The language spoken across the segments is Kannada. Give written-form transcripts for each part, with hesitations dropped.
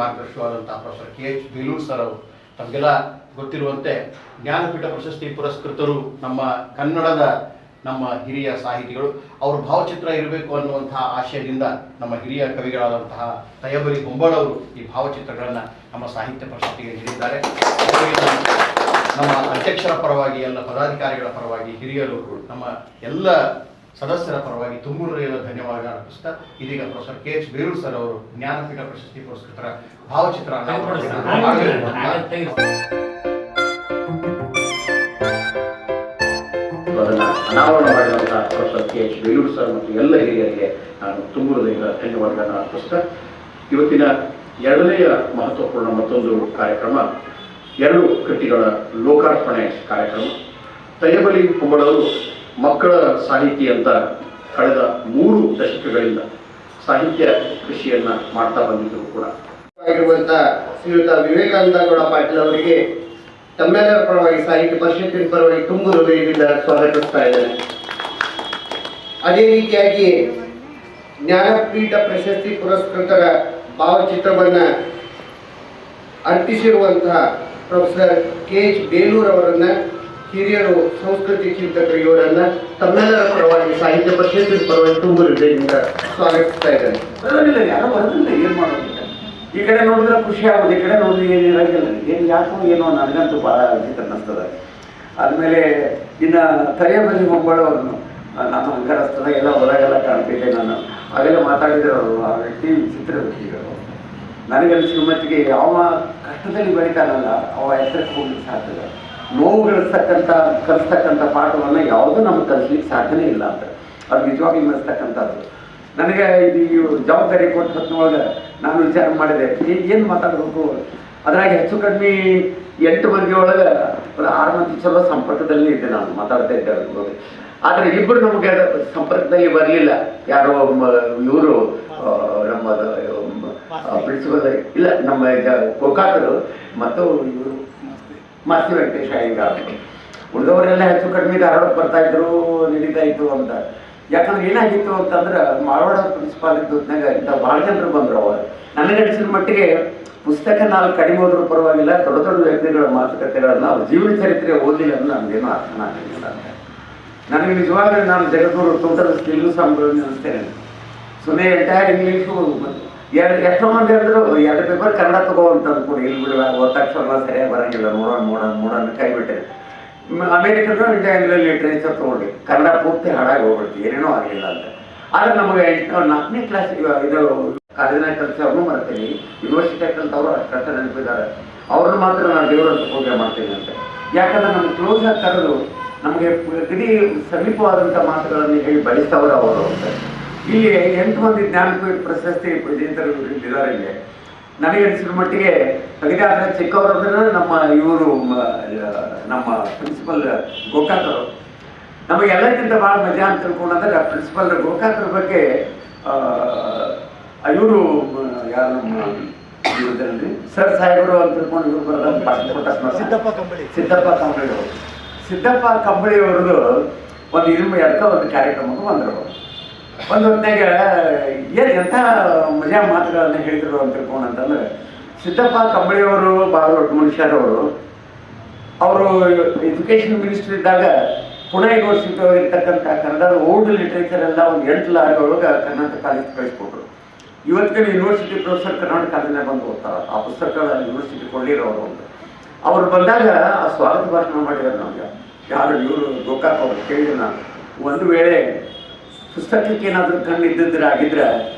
ಮಾರ್ಗದರ್ಶಕರಾದಂತಹ ಪ್ರೊಫೆಸರ್ KH ಬೇಲೂರು ಸರ್ ಅವರು ತಮಗೆಲ್ಲ ಗೊತ್ತಿರುವಂತೆ ಜ್ಞಾನಪೀಠ ಪ್ರಶಸ್ತಿ ಪುರಸ್ಕೃತರು. ನಮ್ಮ ಕನ್ನಡದ ನಮ್ಮ ಹಿರಿಯ ಸಾಹಿತಿಗಳು. ಅವರು ಭಾವಚಿತ್ರ ಇರಬೇಕು ಅನ್ನುವಂತಹ ಆಶಯದಿಂದ ನಮ್ಮ ಹಿರಿಯ ಕವಿಗಳಾದಂತಹ ತಯ್ಯಬಲಿ ಹೊಂಬಾಳವರು ಈ ಭಾವಚಿತ್ರಗಳನ್ನು ನಮ್ಮ ಸಾಹಿತ್ಯ ಪ್ರಶಸ್ತಿಗೆ ನೀಡಿದ್ದಾರೆ. ನಮ್ಮ ಅಧ್ಯಕ್ಷರ ಪರವಾಗಿ, ಎಲ್ಲ ಪದಾಧಿಕಾರಿಗಳ ಪರವಾಗಿ, ಹಿರಿಯರು, ನಮ್ಮ ಎಲ್ಲ ಸದಸ್ಯರ ಪರವಾಗಿ ತುಂಬ ಧನ್ಯವಾದ ಅರ್ಪಿಸ್ತಾ ಇದೀಗ ಪ್ರೊಫೆಸರ್ KH ಬೇಲೂರು ಸರ್ ಅವರು ಜ್ಞಾನಪೀಠ ಪ್ರಶಸ್ತಿ ಪುರಸ್ಕೃತರ ಭಾವಚಿತ್ರ ಅನಾವರಣ ಮಾಡಿದಂತಹ ಪ್ರೊಫೆಸರ್ KH ಬೇಲೂರು ಸರ್ ಮತ್ತು ಎಲ್ಲ ಹಿರಿಯರಿಗೆ ನಾನು ತುಂಬ ಧನ್ಯವಾದಗಳನ್ನು ಅರ್ಪಿಸ್ತಾ ಇವತ್ತಿನ ಎರಡನೆಯ ಮಹತ್ವಪೂರ್ಣ ಮತ್ತೊಂದು ಕಾರ್ಯಕ್ರಮ 2 ಕೃತಿಗಳ ಲೋಕಾರ್ಪಣೆ ಕಾರ್ಯಕ್ರಮ. ತಯ್ಯಬಲಿ ಹೊಂಬಾಳವರು ಮಕ್ಕಳ ಸಾಹಿತಿ ಅಂತ ಕಳೆದ 3 ದಶಕಗಳಿಂದ ಸಾಹಿತ್ಯ ಕೃಷಿಯನ್ನ ಮಾಡ್ತಾ ಬಂದಿದ್ದರು ಕೂಡ ಆಗಿರುವಂತ ಶ್ರೀಯುತ ವಿವೇಕಾನಂದ ಗೌಡ ಪಾಟೀಲ್ ಅವರಿಗೆ ತಮ್ಮೆಲ್ಲರ ಪರವಾಗಿ ಸಾಹಿತ್ಯ ಪರಿಷತ್ತಿನ ಪರವಾಗಿ ತುಂಬ ಹೃದಯದಿಂದ ಸ್ವಾಗತಿಸ್ತಾ ಇದ್ದೇನೆ. ಅದೇ ರೀತಿಯಾಗಿ ಜ್ಞಾನಪೀಠ ಪ್ರಶಸ್ತಿ ಪುರಸ್ಕೃತರ ಭಾವಚಿತ್ರವನ್ನ ಅರ್ಪಿಸಿರುವಂತಹ ಪ್ರೊಫೆಸರ್ KH ಬೇಲೂರು ಅವರನ್ನ, ಹಿರಿಯರು, ಸಂಸ್ಕೃತಿ ಚಿಂತಕರು ಇವರನ್ನ ತಮ್ಮೆಲ್ಲರ ಪರವಾಗಿ ಸಾಹಿತ್ಯ ಪರಿಷತ್ತಿನ ಪರವಾಗಿ ತುಂಬ ಹೃದಯದಿಂದ ಸ್ವಾಗತಿಸ್ತಾ ಇದ್ದೇನೆ. ಬರೋದಿಲ್ಲ, ಯಾರೋ ಬರೋದಿಲ್ಲ, ಏನು ಮಾಡೋದಿಲ್ಲ. ಈ ಕಡೆ ನೋಡಿದ್ರೆ ಖುಷಿ ಆಗೋದು, ಈ ಕಡೆ ನೋಡಿದ್ರೆ ಏನಿರಂಗಿಲ್ಲ. ಏನು ಯಾಕೋ ಏನೋ ನನಗಂತೂ ಭಾಳ ವಿಚಿತ್ರ ಅನ್ನಿಸ್ತದೆ. ಆದಮೇಲೆ ಇನ್ನು ತಯ್ಯಬಲಿ ಹೊಂಬಾಳವ್ರನ್ನು ನಾನು ಅಂಗರಸ್ತದ ಎಲ್ಲ ಹೊರಗೆಲ್ಲ ಕಾಣ್ತಿದ್ದೆ. ನಾನು ಅವೆಲ್ಲ ಮಾತಾಡಿದ್ರು ಅವರು, ಆ ವ್ಯಕ್ತಿ ಚಿತ್ರ ವ್ಯಕ್ತಿಗಳು. ನನಗನ್ಸಿದ ಮಟ್ಟಿಗೆ ಯಾವ ಕಷ್ಟದಲ್ಲಿ ಬೆಳಿತಾನಲ್ಲ ಅವ ಎತ್ತರಕ್ಕೆ ಹೋಗ್ಲಿಕ್ಕೆ ಸಾಧ್ಯ. ನೋವು ಕಲಿಸ್ತಕ್ಕಂಥ ಪಾಠವನ್ನು ಯಾವುದೂ ನಮ್ಗೆ ಕಲಿಸ್ಲಿಕ್ಕೆ ಸಾಧ್ಯನೇ ಇಲ್ಲ ಅಂತ ಅದು ನಿಜವಾಗ್ಲೂ ಅನ್ನಿಸ್ತಕ್ಕಂಥದ್ದು. ನನಗೆ ಇದು ಜವಾಬ್ದಾರಿ ಕೊಟ್ಟ ಹೊತ್ತಿನೊಳಗೆ ನಾನು ವಿಚಾರ ಮಾಡಿದೆ, ಏನು ಮಾತಾಡಬೇಕು. ಅದ್ರಾಗ ಹೆಚ್ಚು ಕಡಿಮೆ 8 ಮಂದಿ ಒಳಗೆ ಒಂದು 6 ಮಂದಿ ಚಲೋ ಸಂಪರ್ಕದಲ್ಲಿ ಇದ್ದೆ, ನಾನು ಮಾತಾಡ್ತಾ ಇದ್ದೆ ಅವ್ರಿಗೆ. ಆದರೆ ಇಬ್ಬರು ನಮಗೆ ಸಂಪರ್ಕದಲ್ಲಿ ಬರಲಿಲ್ಲ. ಯಾರೋ ಇವರು ನಮ್ಮ ಪ್ರಿನ್ಸಿಪಲ್ ಇಲ್ಲ, ನಮ್ಮ ಗೋಕಾಕರು ಮತ್ತು ಇವರು ಮಾಸ್ತಿ ವೆಂಕಟೇಶ ಅಯ್ಯಂಗಾರ್. ಉಳಿದವರೆಲ್ಲ ಹೆಚ್ಚು ಕಡಿಮೆ ಧಾರವಾಡಕ್ಕೆ ಬರ್ತಾ ಇದ್ರು, ನಡೀತಾ ಇತ್ತು ಅಂತ. ಯಾಕಂದ್ರೆ ಏನಾಗಿತ್ತು ಅಂತಂದ್ರೆ ಮಾರವಾಡ ಪ್ರಿನ್ಸಿಪಾಲ್ ಇದ್ದೊತ್ನಾಗ ಇಂಥ ಭಾಳ ಜನರು ಬಂದರು. ಅವರು ನನಗನ್ಸಿದ ಮಟ್ಟಿಗೆ ಪುಸ್ತಕ ನಾವು ಕಡಿಮೆ ಹೋದ್ರೂ ಪರವಾಗಿಲ್ಲ, ದೊಡ್ಡ ದೊಡ್ಡ ವ್ಯಕ್ತಿಗಳ ಮಾತುಕತೆಗಳನ್ನ ಅವ್ರ ಜೀವನ ಚರಿತ್ರೆ ಓದಲಿಲ್ಲ ಅಂದ್ರೆ ನಮಗೇನೋ ಅರ್ಥ ಆಗಲಿಲ್ಲ ಅಂತ. ನನಗೆ ನಿಜವಾಗ್ಲೂ ನಾನು ಜಗದೂರು ಟೋಟಲ್ ಸ್ಕಿಲ್ಲು ಸಂಬಂಧ ಅನಿಸ್ತೇನೆ. ಸುಮ್ಮನೆ ಎಂಟೈರ್ ಇಂಗ್ಲೀಷು ಎಷ್ಟೋ ಮಂದಿ ಅಂದರು 2 ಪೇಪರ್ ಕನ್ನಡ ತಗೋ ಅಂತ ಅಂದ್ಕೊಂಡು ಇಲ್ಲಿ ಬಿಡುವ ಓದಾಕ್ಷರ ಸರಿಯಾಗಿ ಬರೋಂಗಿಲ್ಲ, ನೋಡೋಣ ಕೈ ಬಿಟ್ಟೆ. ಅಮೇರಿಕನ್ ಇಂಡಿಯಾ ಲಿಟ್ರೇಚರ್ ತೊಗೊಂಡು ಕನ್ನಡ ಪೂರ್ತಿ ಹಾಳಾಗಿ ಹೋಗ್ಬಿಡ್ತೀವಿ, ಏನೇನೋ ಆಗಲಿಲ್ಲ ಅಂತ. ಆದರೆ ನಮಗೆ 4ನೇ ಕ್ಲಾಸ್ ಇದು ಕಾಲೇಜಿನಾಗ ಕಲಿಸೋರ್ನು ಮಾಡ್ತೀನಿ, ಯೂನಿವರ್ಸಿಟಿಯಾಗ ಕಲಿತವ್ರು ಅಷ್ಟು ನೆನಪಿದ್ದಾರೆ. ಅವ್ರನ್ನ ಮಾತ್ರ ನಾನು ದೇವರಂತ ಪೂಜೆ ಮಾಡ್ತೀನಿ ಅಂತ. ಯಾಕಂದ್ರೆ ನಮ್ಗೆ ಕ್ಲೋಸ್ ಆಗಿ ಕರೆದು ನಮಗೆ ಇಡೀ ಸಮೀಪವಾದಂಥ ಮಾತುಗಳನ್ನು ಹೇಳಿ ಬಯಸ್ತವರು ಅವರು ಅಂತ. ಇಲ್ಲಿ 8 ಮಂದಿ ಜ್ಞಾನಪೀಠ ಪ್ರಶಸ್ತಿ ವಿಜೇತರು ಇದ್ದಾರೆ. ಇಲ್ಲಿ ನನಗೆ ಅನಿಸಿದ ಮಟ್ಟಿಗೆ ಹಾಗಾದ್ರೆ ಚಿಕ್ಕವರಂದ್ರೆ ಇವರು ನಮ್ಮ ಪ್ರಿನ್ಸಿಪಲ್ ಗೋಕಾಕರು. ನಮಗೆಲ್ಲಕ್ಕಿಂತ ಭಾಳ ಮಜಾ ಅಂತ ತಿಳ್ಕೊಂಡಂದ್ರೆ ಪ್ರಿನ್ಸಿಪಲ್ ಗೋಕಾಕರ ಬಗ್ಗೆ ಇವರು ಯಾರು ನಮ್ಮ ಸರ್ ಸಾಹೇಬರು ಅಂತ ತಿಳ್ಕೊಂಡು ಇವರು ಬರೋದ ಸಿದ್ದಪ್ಪ ಕಂಬಳಿ ಅವ್ರದ್ದು ಒಂದು 2 ಕಾರ್ಯಕ್ರಮಕ್ಕೆ ಬಂದರು. ಒಂದು ಹೊತ್ತಿನಾಗ ಏನು ಎಂಥ ಮಜಾ ಮಾತುಗಳನ್ನು ಹೇಳಿದರು ಅಂತ ತಿಳ್ಕೊಂಡಂತಂದ್ರೆ, ಸಿದ್ದಪ್ಪ ಕಂಬಳಿಯವರು ಭಾಳ ದೊಡ್ಡ ಮನುಷ್ಯರವರು. ಅವರು ಎಜುಕೇಷನ್ ಮಿನಿಸ್ಟ್ರಿ ಇದ್ದಾಗ ಪುಣೆ ಯೂನಿವರ್ಸಿಟಿ ಇರ್ತಕ್ಕಂಥ ಕನ್ನಡದ ಓಲ್ಡ್ ಲಿಟ್ರೇಚರ್ ಎಲ್ಲ ಒಂದು 8 ಲಾರಿ ಒಳಗೆ ಕರ್ನಾಟಕ ಕಾಲೇಜ್ ಕಳಿಸ್ಕೊಟ್ರು. ಇವತ್ತಿನ ಯೂನಿವರ್ಸಿಟಿ ಪ್ರೊಫೆಸರ್ ಕರ್ನಾಟಕ ಕಾಲೇಜಿನಾಗ ಬಂದು ಓದ್ತಾರೆ. ಆ ಪುಸ್ತಕಗಳ ಯೂನಿವರ್ಸಿಟಿ ಕೊಳ್ಳಿರೋರು ಅಂತ. ಅವ್ರು ಬಂದಾಗ ಆ ಸ್ವಾಗತ ಭಾಷಣ ಮಾಡಿದ್ದಾರೆ ನಮಗೆ. ಯಾರು ಇವರು ಗೋಕಾಕ್ ಅವರು ಕೇಳಿದ್ರು. ನಾನು ಒಂದು ವೇಳೆ ಪುಸ್ತಕಕ್ಕೆ ಏನಾದರೂ ಕಣ್ಣು ಇದ್ದಿದ್ರೆ ಆಗಿದ್ರೆ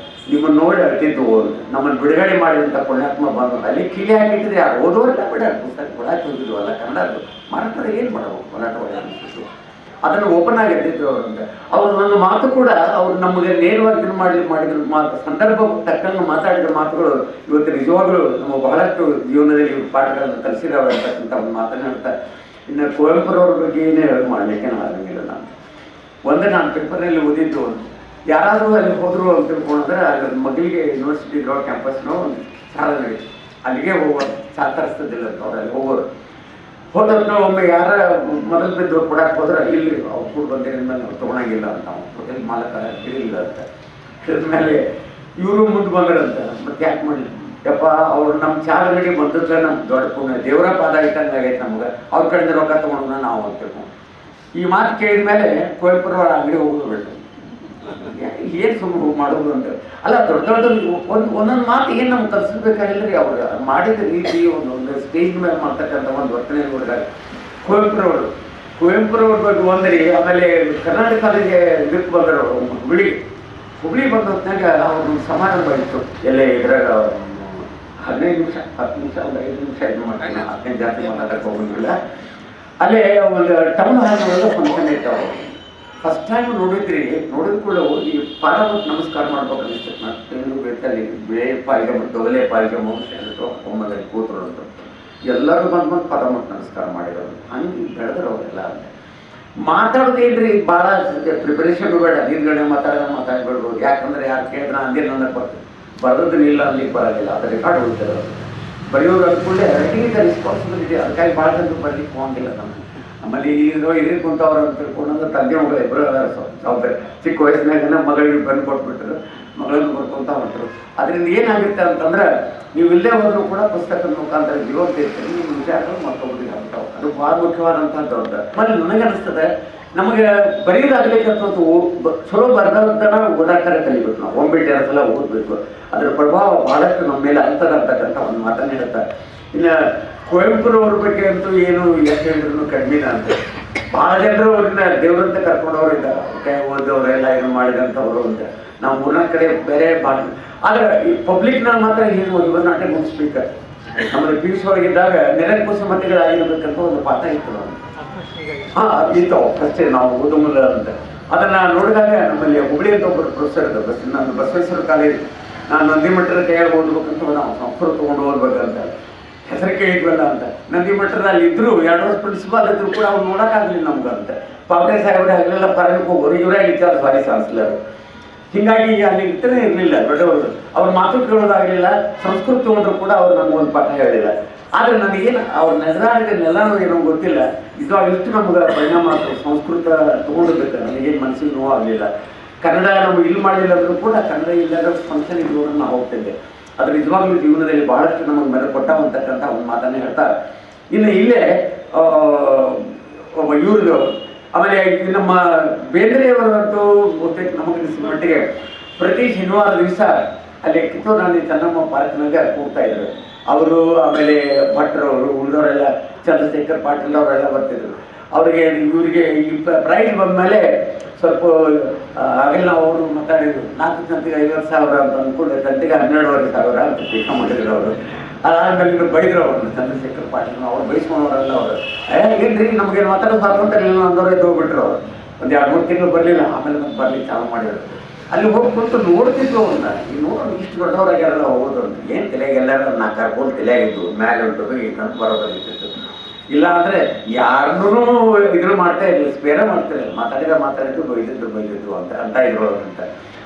ನಿಮ್ಮನ್ನು ನೋಡಿ ಅಳ್ತಿದ್ದು ನಮ್ಮನ್ನು ಬಿಡುಗಡೆ ಮಾಡಿದಂಥ ಪುಣ್ಯಾತ್ಮ ಬಂದು ಅಲ್ಲಿ ಕಿಲಿ ಹಾಕಿಟ್ಟಿದ್ರೆ ಯಾರು ಓದೋರೆಲ್ಲ ಬಿಡ ಪುಸ್ತಕ ಕೊಡಾಕೆ ಹೋಗಿದ್ವು ಅಲ್ಲ ಕನ್ನಡದ್ದು ಮಾರಾಟದ ಏನು ಮಾಡಬೇಕು ಹೋರಾಟ ಅನಿಸಿತ್ತು. ಅದನ್ನು ಓಪನ್ ಆಗಿ ಎದ್ದಿದ್ರು ಅವರಂತೆ. ಅವರು ನನ್ನ ಮಾತು ಕೂಡ ಅವ್ರು ನಮಗೆ ನೇರವಾಗಿ ಇದು ಮಾಡಿದ್ರು ಮಾತು ಸಂದರ್ಭ ತಕ್ಕಂಗೆ ಮಾತಾಡಿದ ಮಾತುಗಳು ಇವತ್ತು ನಿಜವಾಗ್ಲೂ ನಮ್ಮ ಬಹಳಷ್ಟು ಜೀವನದಲ್ಲಿ ಪಾಠಗಳನ್ನು ಕಲಿಸಿದವರು ಅಂತಕ್ಕಂಥ ಒಂದು ಮಾತನಾಡ್ತಾ. ಇನ್ನು ಕುವೆಂಪುರವ್ರ ಬಗ್ಗೆ ಏನೇ ಮಾಡಲಿಕ್ಕೆ ಆಗಂಗಿಲ್ಲ. ನಾನು ಪೇಪರ್ನಲ್ಲಿ ಓದಿದ್ದು, ಯಾರಾದರೂ ಅಲ್ಲಿ ಹೋದರು ಅಂತ ತಿಳ್ಕೊಂಡ್ರೆ ಅಲ್ಲಿ ಮಗಳಿಗೆ ಯೂನಿವರ್ಸಿಟಿ ಇರೋ ಕ್ಯಾಂಪಸ್ನೋ ಒಂದು ಶಾಲೆ ನಡೀತು, ಅಲ್ಲಿಗೆ ಹೋಗೋರು, ತರಿಸ್ತದಿಲ್ಲ ಅಂತ ಅವ್ರು ಅಲ್ಲಿ ಹೋಗೋರು. ಹೋದ್ರೆ ಒಮ್ಮೆ ಯಾರ ಮೊದಲು ಬಿದ್ದು ಕೊಡಕ್ಕೆ ಹೋದ್ರೆ ಇಲ್ಲಿ ಅವ್ರು ಕೂಡ ಬಂದಿರಿಂದ ನಾವು ತೊಗೊಳಂಗಿಲ್ಲ ಅಂತ ಅವ್ನು ಮಾಲಕ ತಿಳಿಲಿಲ್ಲ ಅಂತ. ಮೇಲೆ ಇವರು ಮುಂದೆ ಬಂದ್ರಂತ ಮತ್ತೆ ಯಾಕೆ ಮಾಡಲಿ ಯಪ್ಪ ಅವ್ರು ನಮ್ಮ ಚಾಗಡಿಗೆ ಬಂದದ್ದ ನಮ್ಗೆ ದೊಡ್ಡ ಪುಣ್ಯ, ದೇವರ ಪಾದ ಇಟ್ಟಂಗೆ ಆಗೈತೆ ನಮ್ಗೆ. ಅವ್ರ ಕಡೆಯಿಂದ ರೊಕ್ಕ ತೊಗೊಂಡು ನಾವು ಅಂತೇವೆ. ಈ ಮಾತು ಕೇಳಿದ ಮೇಲೆ ಕುವೆಂಪುರವ್ರ ಅಂಗಡಿ ಹೋಗೋದು ಬಿಟ್ಟು ಏನು ಸುಮ್ಮನೆ ಮಾಡೋದು ಅಂತ ಅಲ್ಲ. ದೊಡ್ಡ ಒಂದೊಂದು ಮಾತು ಏನು ನಮ್ಗೆ ಕಲಿಸ್ಬೇಕಾಗಿಲ್ಲ ರೀ. ಅವ್ರು ಮಾಡಿದ ರೀತಿ ಒಂದು ಸ್ಟೇಜ್ ಮೇಲೆ ಮಾಡ್ತಕ್ಕಂಥ ಒಂದು ವರ್ತನೆ ನೋಡಿದಾಗ ಕುವೆಂಪುರವ್ರ ಬಗ್ಗೆ ಒಂದ್ರಿ. ಆಮೇಲೆ ಕರ್ನಾಟಕದಾಗೆ ಇದಕ್ಕೆ ಬಂದರು ಹುಬ್ಳಿ ಬಂದ ಹೊತ್ತಿನಾಗ ಅವ್ರದ್ದು ಸಮಾರಂಭ ಇತ್ತು. ಎಲ್ಲೇ ಇದ್ರಾಗ 15 ನಿಮಿಷ 10 ನಿಮಿಷ ಒಂದು 5 ನಿಮಿಷ ಇದು ಮಾಡ್ತೀನಿ, 15 ಜಾಸ್ತಿ ಮಾತಾಡಕ್ಕೆ ಹೋಗೋದಿಲ್ಲ. ಅಲ್ಲೇ ಒಂದು ಟೌನ್ ಹಾಲ್ ಒಳಗೆ ಫಂಕ್ಷನ್ ಇರ್ತಾವೆ. ಫಸ್ಟ್ ಟೈಮ್ ನೋಡಿದ್ರಿ, ನೋಡಿದ ಕೂಡ ಹೋಗಿ ಪಾದ ಮತ್ತು ನಮಸ್ಕಾರ ಮಾಡ್ಬೇಕು ಅನಿಸ್ತದೆ. ನಾನು ಬೇಕಲ್ಲಿ ಬಿಳೆ ಪಾಲ್ಗೆಮ್ಮ ತೊಗಲೆ ಪಾಲ್ಗೆಮ್ಮ ಒಮ್ಮದಲ್ಲಿ ಕೂತರು ಅಂತ ಎಲ್ಲರೂ ಬಂದು ಪಾದ ಮತ್ತು ನಮಸ್ಕಾರ ಮಾಡಿರೋರು. ಹಂಗೆ ಬೆಳೆದ್ರು ಅವರೆಲ್ಲ ಅಂತ ಮಾತಾಡೋದೇನ್ರಿ. ಭಾಳ ಪ್ರಿಪರೇಷನ್ ಬೇಡ, ಹಿಂದ್ಗಡೆ ಮಾತಾಡ್ಬಿಡ್ಬೋದು. ಯಾಕಂದ್ರೆ ಯಾರು ಕೇಳಿದ್ರೆ ಅಂದಿಲ್ಲ ಅನ್ನಕ್ಕೆ ಬರ್ತದೆ, ಬರೋದನ್ನ ಇಲ್ಲ ಅನ್ಲಿಕ್ಕೆ ಬರೋದಿಲ್ಲ. ಅದು ರೆಕಾರ್ಡ್ ಹೋಗ್ತಾರೆ. ಬರೆಯೋರು ಅಂದ್ಕೊಂಡೆ ರೈಟಿಂಗ್ ರೆಸ್ಪಾನ್ಸಿಬಿಲಿಟಿ. ಅದಕ್ಕಾಗಿ ಭಾಳ ಜನ ಬರ್ಲಿಕ್ಕೆ ಹೋಗಿಲ್ಲ ನಮಗೆ. ಆಮೇಲೆ ಇದ್ರ ಕುಂತವ್ರು ಅಂತ ತಿಳ್ಕೊಂಡಂದ್ರೆ ತಂದೆ ಮಗಳು ಇಬ್ಬರು ಜವಾಬ್ದಾರಿ. ಚಿಕ್ಕ ವಯಸ್ಸಿನಾಗ ಮಗಳಿಗೆ ಬಂದು ಕೊಟ್ಬಿಟ್ರು, ಮಗಳನ್ನು ಬರ್ಕೊಂತ ಹೊಂಟರು. ಅದರಿಂದ ಏನಾಗುತ್ತೆ ಅಂತಂದ್ರೆ ನೀವು ಇಲ್ಲೇ ಹೋದ್ರೂ ಕೂಡ ಪುಸ್ತಕದ ಮುಖಾಂತರ ಜೀವಂತ ಇರ್ತೀರಿ. ನಿಮ್ಮ ವಿಚಾರಗಳು ಮತ್ತೊಬ್ಬರಿಗೆ ಆಗ್ತಾವೆ. ಅದು ಭಾಳ ಮುಖ್ಯವಾದಂಥದ್ದು ಅಂತ ಆಮೇಲೆ ನನಗೆ ಅನಿಸ್ತದೆ. ನಮಗೆ ಬರೀದಾಗಲಿಕ್ಕಂಥದ್ದು ಚಲೋ ಬರೆದನ್ನ ಓದಾಕರ ಕಲಿಬೇಕು. ನಾವು ಒಂಬಿಟ್ಟು 2 ಸಲ ಓದಬೇಕು. ಅದರ ಪ್ರಭಾವ ಭಾಳಷ್ಟು ನಮ್ಮ ಮೇಲೆ ಆಗ್ತದೆ ಅಂತಕ್ಕಂಥ ಒಂದು ಮಾತನ್ನು ಹೇಳ್ತಾರೆ. ಇನ್ನು ಕುವೆಂಪುರವ್ರ ಬಗ್ಗೆ ಅಂತೂ ಏನು ಎಷ್ಟು ಹೇಳಿದ್ರು ಕಡಿಮೆನ ಅಂತ. ಭಾಳ ಜನರು ಅವ್ರನ್ನ ದೇವ್ರಂತ ಕರ್ಕೊಂಡವ್ರು ಇದ್ದಾರೆ. ಕೈ ಓದವ್ರೆಲ್ಲ ಏನು ಮಾಡಿದಂಥವ್ರು ಅಂತ. ನಾವು 3-4 ಕಡೆ ಬೇರೆ ಭಾಳ. ಆದರೆ ಈ ಪಬ್ಲಿಕ್ನ ಮಾತ್ರ ಏನು ಇವಾಗ ನಾಟಕ ಗುಡ್ ಸ್ಪೀಕರ್. ನಮ್ಮಲ್ಲಿ PUC ಒಳಗಿದ್ದಾಗ ನಿರಂಕುಶ ಮತಗಳಾಗಿರ್ಬೇಕಂತ ಒಂದು ಪಾಠ ಇತ್ತು. ಇತ್ತವು ಅಷ್ಟೇ ನಾವು ಓದುಮಲ್ಲ ಅಂತ. ಅದನ್ನು ನೋಡಿದಾಗ ನಮ್ಮಲ್ಲಿ ಹುಬ್ಳಿ ಅಂತ ಒಬ್ಬರು ಪ್ರೊಫೆಸರ್ ಇದ್ದ. ನಾನು ಬಸವೇಶ್ವರ ಕಾಲೇಜ್, ನಾನು ನಂದಿಮಠದ ಕೈಯಾಗಿ ಓದ್ಬೇಕಂತ ನಾವು ಸಂಸ್ಕೃತ ತೊಗೊಂಡು ಓದ್ಬೇಕಂತ ಹೆಸರು ಕೇಳಿದ್ವಲ್ಲ ಅಂತ. ನಂದಿಮಠದಲ್ಲಿ ಇದ್ರು 2 ವರ್ಷ ಪ್ರಿನ್ಸಿಪಾಲ್ ಇದ್ರು ಕೂಡ ಅವ್ರು ನೋಡೋಕ್ಕಾಗಲಿಲ್ಲ ನಮ್ಗೆ ಅಂತ. ಪಾವಟೆ ಸಾಹೇಬ್ರೆ ಆಗಲೆಲ್ಲ ಫಾರಿನ್ಗೆ ಹೋಗೋರು, ಇವರೇ ಇರ್ತಾರೆ ಸಾರಿ ಚಾನ್ಸಲರ್. ಹೀಗಾಗಿ ಅಲ್ಲಿ ಇರ್ತನೇ ಇರಲಿಲ್ಲ ದೊಡ್ಡವರು. ಅವ್ರ ಮಾತು ಕೇಳೋದಾಗಲಿಲ್ಲ. ಸಂಸ್ಕೃತ ತೊಗೊಂಡ್ರು ಕೂಡ ಅವ್ರು ನಮಗೊಂದು ಪಾಠ ಹೇಳಿಲ್ಲ. ಆದರೆ ನನಗೇನು ಅವ್ರ ನೆಲನೂ ಏನೋ ಗೊತ್ತಿಲ್ಲ. ಇವಾಗ ಎಷ್ಟು ನಮ್ಗೆ ಪರಿಣಾಮ ಆಗ್ತದೆ ಸಂಸ್ಕೃತ ತೊಗೊಂಡಿದ್ದಕ್ಕೆ. ನನಗೇನು ಮನಸ್ಸಿಗೆ ನೋವು ಆಗಲಿಲ್ಲ. ಕನ್ನಡ ನಮ್ಗೆ ಇಲ್ಲಿ ಮಾಡಲಿಲ್ಲ ಅಂದರೂ ಕೂಡ ಕನ್ನಡ ಇಲ್ಲದ ಫಂಕ್ಷನ್ ಇದ್ದವರು ನಾವು ಹೋಗ್ತಿದ್ದೆ. ಅದು ನಿಜವಾಗ್ಲೂ ಜೀವನದಲ್ಲಿ ಬಹಳಷ್ಟು ನಮಗೆ ಮೇಲೆ ಕೊಟ್ಟವಂತಕ್ಕಂಥ ಒಂದು ಮಾತನ್ನು ಹೇಳ್ತಾರೆ. ಇನ್ನು ಇಲ್ಲೇ ಒಬ್ಬ ಇವ್ರದ್ದು ಆಮೇಲೆ ನಮ್ಮ ಬೇಂದ್ರೆಯವರಂತೂ ಬಹುತೇಕ ನಮಗೆ ಮಟ್ಟಿಗೆ ಪ್ರತಿ ಶನಿವಾರ ದಿವಸ ಅಲ್ಲಿ ಕಿತ್ತೂರಾಣಿ ಚೆನ್ನಮ್ಮ ಪಾರ್ಕ್ನಾಗ ಕೂಗ್ತಾ ಇದ್ರು ಅವರು. ಆಮೇಲೆ ಭಟ್ರವರು ಉಳಿದವರೆಲ್ಲ ಚಂದ್ರಶೇಖರ್ ಪಾಟೀಲ್ ಅವರೆಲ್ಲ ಬರ್ತಿದ್ರು. ಅವರಿಗೆ ಇವರಿಗೆ ಈ ಪ್ರೈಸ್ ಬಂದಮೇಲೆ ಸ್ವಲ್ಪ ಆಗಲ್ಲ ಅವರು ಮಾತಾಡಿದ್ರು. 4 ಗಂಟೆಗೆ 50,000 ಅಂತ ಅಂದ್ಕೊಂಡು ಗಂಟೆಗೆ 12,500 ಅಂತ ಟೀಕ ಮಾಡಿದ್ರು ಅವರು. ಅದಾದ್ಮೇಲೆ ಇವರು ಬೈದ್ರು ಅವ್ರನ್ನ ಚಂದ್ರಶೇಖರ್ ಪಾಟೀಲ್. ಅವ್ರು ಬೈಸ್ಕೊಂಡವರೆಲ್ಲ ಅವರು ಏನ್ರಿ ನಮಗೇನು ಮಾತಾಡೋದು ಸ್ವಾತಂತ್ರ್ಯ ಇಲ್ಲ ಅಂದವರೇ ಹೋಗ್ಬಿಟ್ರು ಅವರು. ಒಂದು 2-3 ತಿಂಗಳು ಬರಲಿಲ್ಲ. ಆಮೇಲೆ ಮತ್ತೆ ಬರ್ಲಿಕ್ಕೆ ಚಾಲು ಮಾಡಿದ್ರು. ಅಲ್ಲಿ ಹೋಗಿ ಕುಂತು ನೋಡ್ತಿದ್ವು ಅವನ್ನ. ಈ ನೋಡೋದು ಇಷ್ಟು ದೊಡ್ಡವರಾಗ್ಯಾರಲ್ಲ ಹೋಗೋದು ಅಂತ. ಏನು ತಲೆಗೆ ಎಲ್ಲರೂ 4 ಕೋಲ್ ತಲೆಯಾಗಿದ್ದು ಮೇಲೆ ಉಂಟು ಈಗಂತ ಬರೋಬರಿತಿತ್ತು. ಇಲ್ಲ ಅಂದರೆ ಯಾರನ್ನೂ ಇದ್ರು ಮಾಡ್ತಾ ಇರಲಿಲ್ಲ, ಸ್ಪೇರ ಮಾಡ್ತಿರಲಿಲ್ಲ. ಮಾತಾಡಿದ್ದು ಬೈದಿದ್ರು ಅಂತ ಇದ್ರು ಅಂತ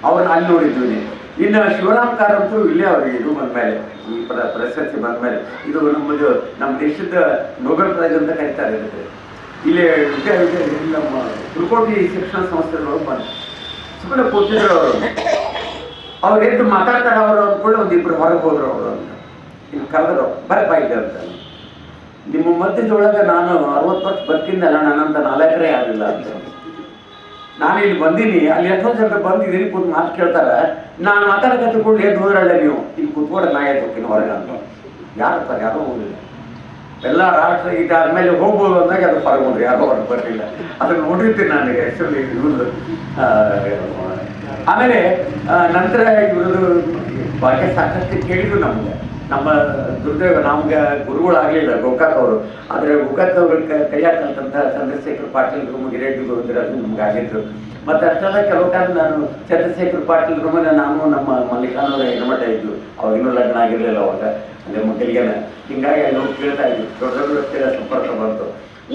ಅವ್ರನ್ನ ಅಲ್ಲಿ ನೋಡಿದ್ವಿ. ಇನ್ನು ಶಿವರಾಮ್ ಕಾರಂತರು ಇಲ್ಲೇ ಅವ್ರಿಗೆ ಇದು ಬಂದಮೇಲೆ ಈ ಪ್ರಶಸ್ತಿ ಬಂದಮೇಲೆ ಇದು ನಮ್ಮ ದೇಶದ ನೊಬೆಲ್ ಪ್ರೈಸ್ ಅಂತ ಕರೀತಾರೆ. ಇದಕ್ಕೆ ಇಲ್ಲೇ ನಮ್ಮ ಹುಲಕೋಟಿ ಶಿಕ್ಷಣ ಸಂಸ್ಥೆಗಳೊಳಗೆ ಬಂದು ಸುಮ್ಮನೆ ಕೂತಿದ್ರು ಅವರು. ಅವ್ರು ಎದ್ದು ಮಾತಾಡ್ತಾರೆ ಅವರು ಅಂದ್ಕೊಳ್ಳಿ. ಒಂದಿಬ್ಬರು ಹೊರಗೆ ಹೋದ್ರು ಅವರು ಅಂತ. ಇಲ್ಲಿ ಕರೆದ್ರು ಬರಪ್ಪ ಇದೆ ಅಂತ. ನಿಮ್ಮ ಮಧ್ಯದೊಳಗೆ ನಾನು 60 ವರ್ಷ ಬದುಕಿಂದಲ್ಲ, ನನ್ನಂತ 4 ಆಗಲಿಲ್ಲ ಅಂತ. ನಾನು ಇಲ್ಲಿ ಬಂದೀನಿ. ಅಲ್ಲಿ ಎಷ್ಟೋ ಜನ ಬಂದಿದ್ದೀರಿ ಕೂತು ಮಾತು ಕೇಳ್ತಾರೆ. ನಾನು ಮಾತಾಡಕ್ಕೆ ತಿಳ್ಕೊಂಡು ಎದ್ದು ಹೋದ್ರಲ್ಲ ನೀವು ಇಲ್ಲಿ ಕೂತ್ಕೊಂಡು ನಾ ಎದ್ದು ಹೋಗ್ತೀನಿ ಹೊರಗೆ ಅಂತ. ಯಾರಪ್ಪ ಯಾರೋ ಹೋಗಿಲ್ಲ. ಎಲ್ಲ ರಾಷ್ಟ್ರ ಇದಾದ್ಮೇಲೆ ಹೋಗ್ಬೋದು ಅಂದಾಗ ಅದು ಹೊರಗೆ ಹೋದ್ರು. ಯಾರೋ ಹೊರಗೆ ಬರಲಿಲ್ಲ. ಅದನ್ನು ನೋಡಿರ್ತೀನಿ ನನಗೆ ಆ್ಯಕ್ಚುಲಿ ಇವ್ರದ್ದು. ಆಮೇಲೆ ನಂತರ ಇವ್ರದ್ದು ಬಗ್ಗೆ ಸಾಕಷ್ಟು ಕೇಳಿದ್ರು ನಮಗೆ. ನಮ್ಮ ದುರ್ದೈವ ನಮ್ಗೆ ಗುರುಗಳಾಗಲಿಲ್ಲ ಗೋಕಾಕ್ ಅವರು. ಆದರೆ ಗೋಕಾಕ್ ಅವ್ರ ಕೈಯಾಗ ಕಲ್ತಂಥ ಚಂದ್ರಶೇಖರ್ ಪಾಟೀಲ್ ಗಿರೆಡ್ಡಿ ಗೋವಿಂದರಾಜು ನಮ್ಗೆ ಆಗಿದ್ರು. ಮತ್ತು ಅಷ್ಟೆಲ್ಲ ಕೆಲವು ಕಾಲ ನಾನು ಚಂದ್ರಶೇಖರ್ ಪಾಟೀಲ್ ರೂಮಲ್ಲಿ ನಾನು ನಮ್ಮ ಮಲ್ಲಿಕಾನವರ ಹೆಣ್ಮಠ ಇದ್ದು. ಅವಾಗ ಇನ್ನೂ ಲಗ್ನ ಆಗಿರಲಿಲ್ಲ ಅವಾಗ, ಅಂದರೆ ಮಕ್ಕಳಿಗೆಲ್ಲ. ಹಿಂಗಾಗಿ ಅಲ್ಲಿ ಹೋಗಿ ಕೇಳ್ತಾ ಇದ್ವಿ. ದೊಡ್ಡ ದೊಡ್ಡ ವ್ಯಕ್ತಿಗಳ ಸಂಪರ್ಕ ಬಂತು.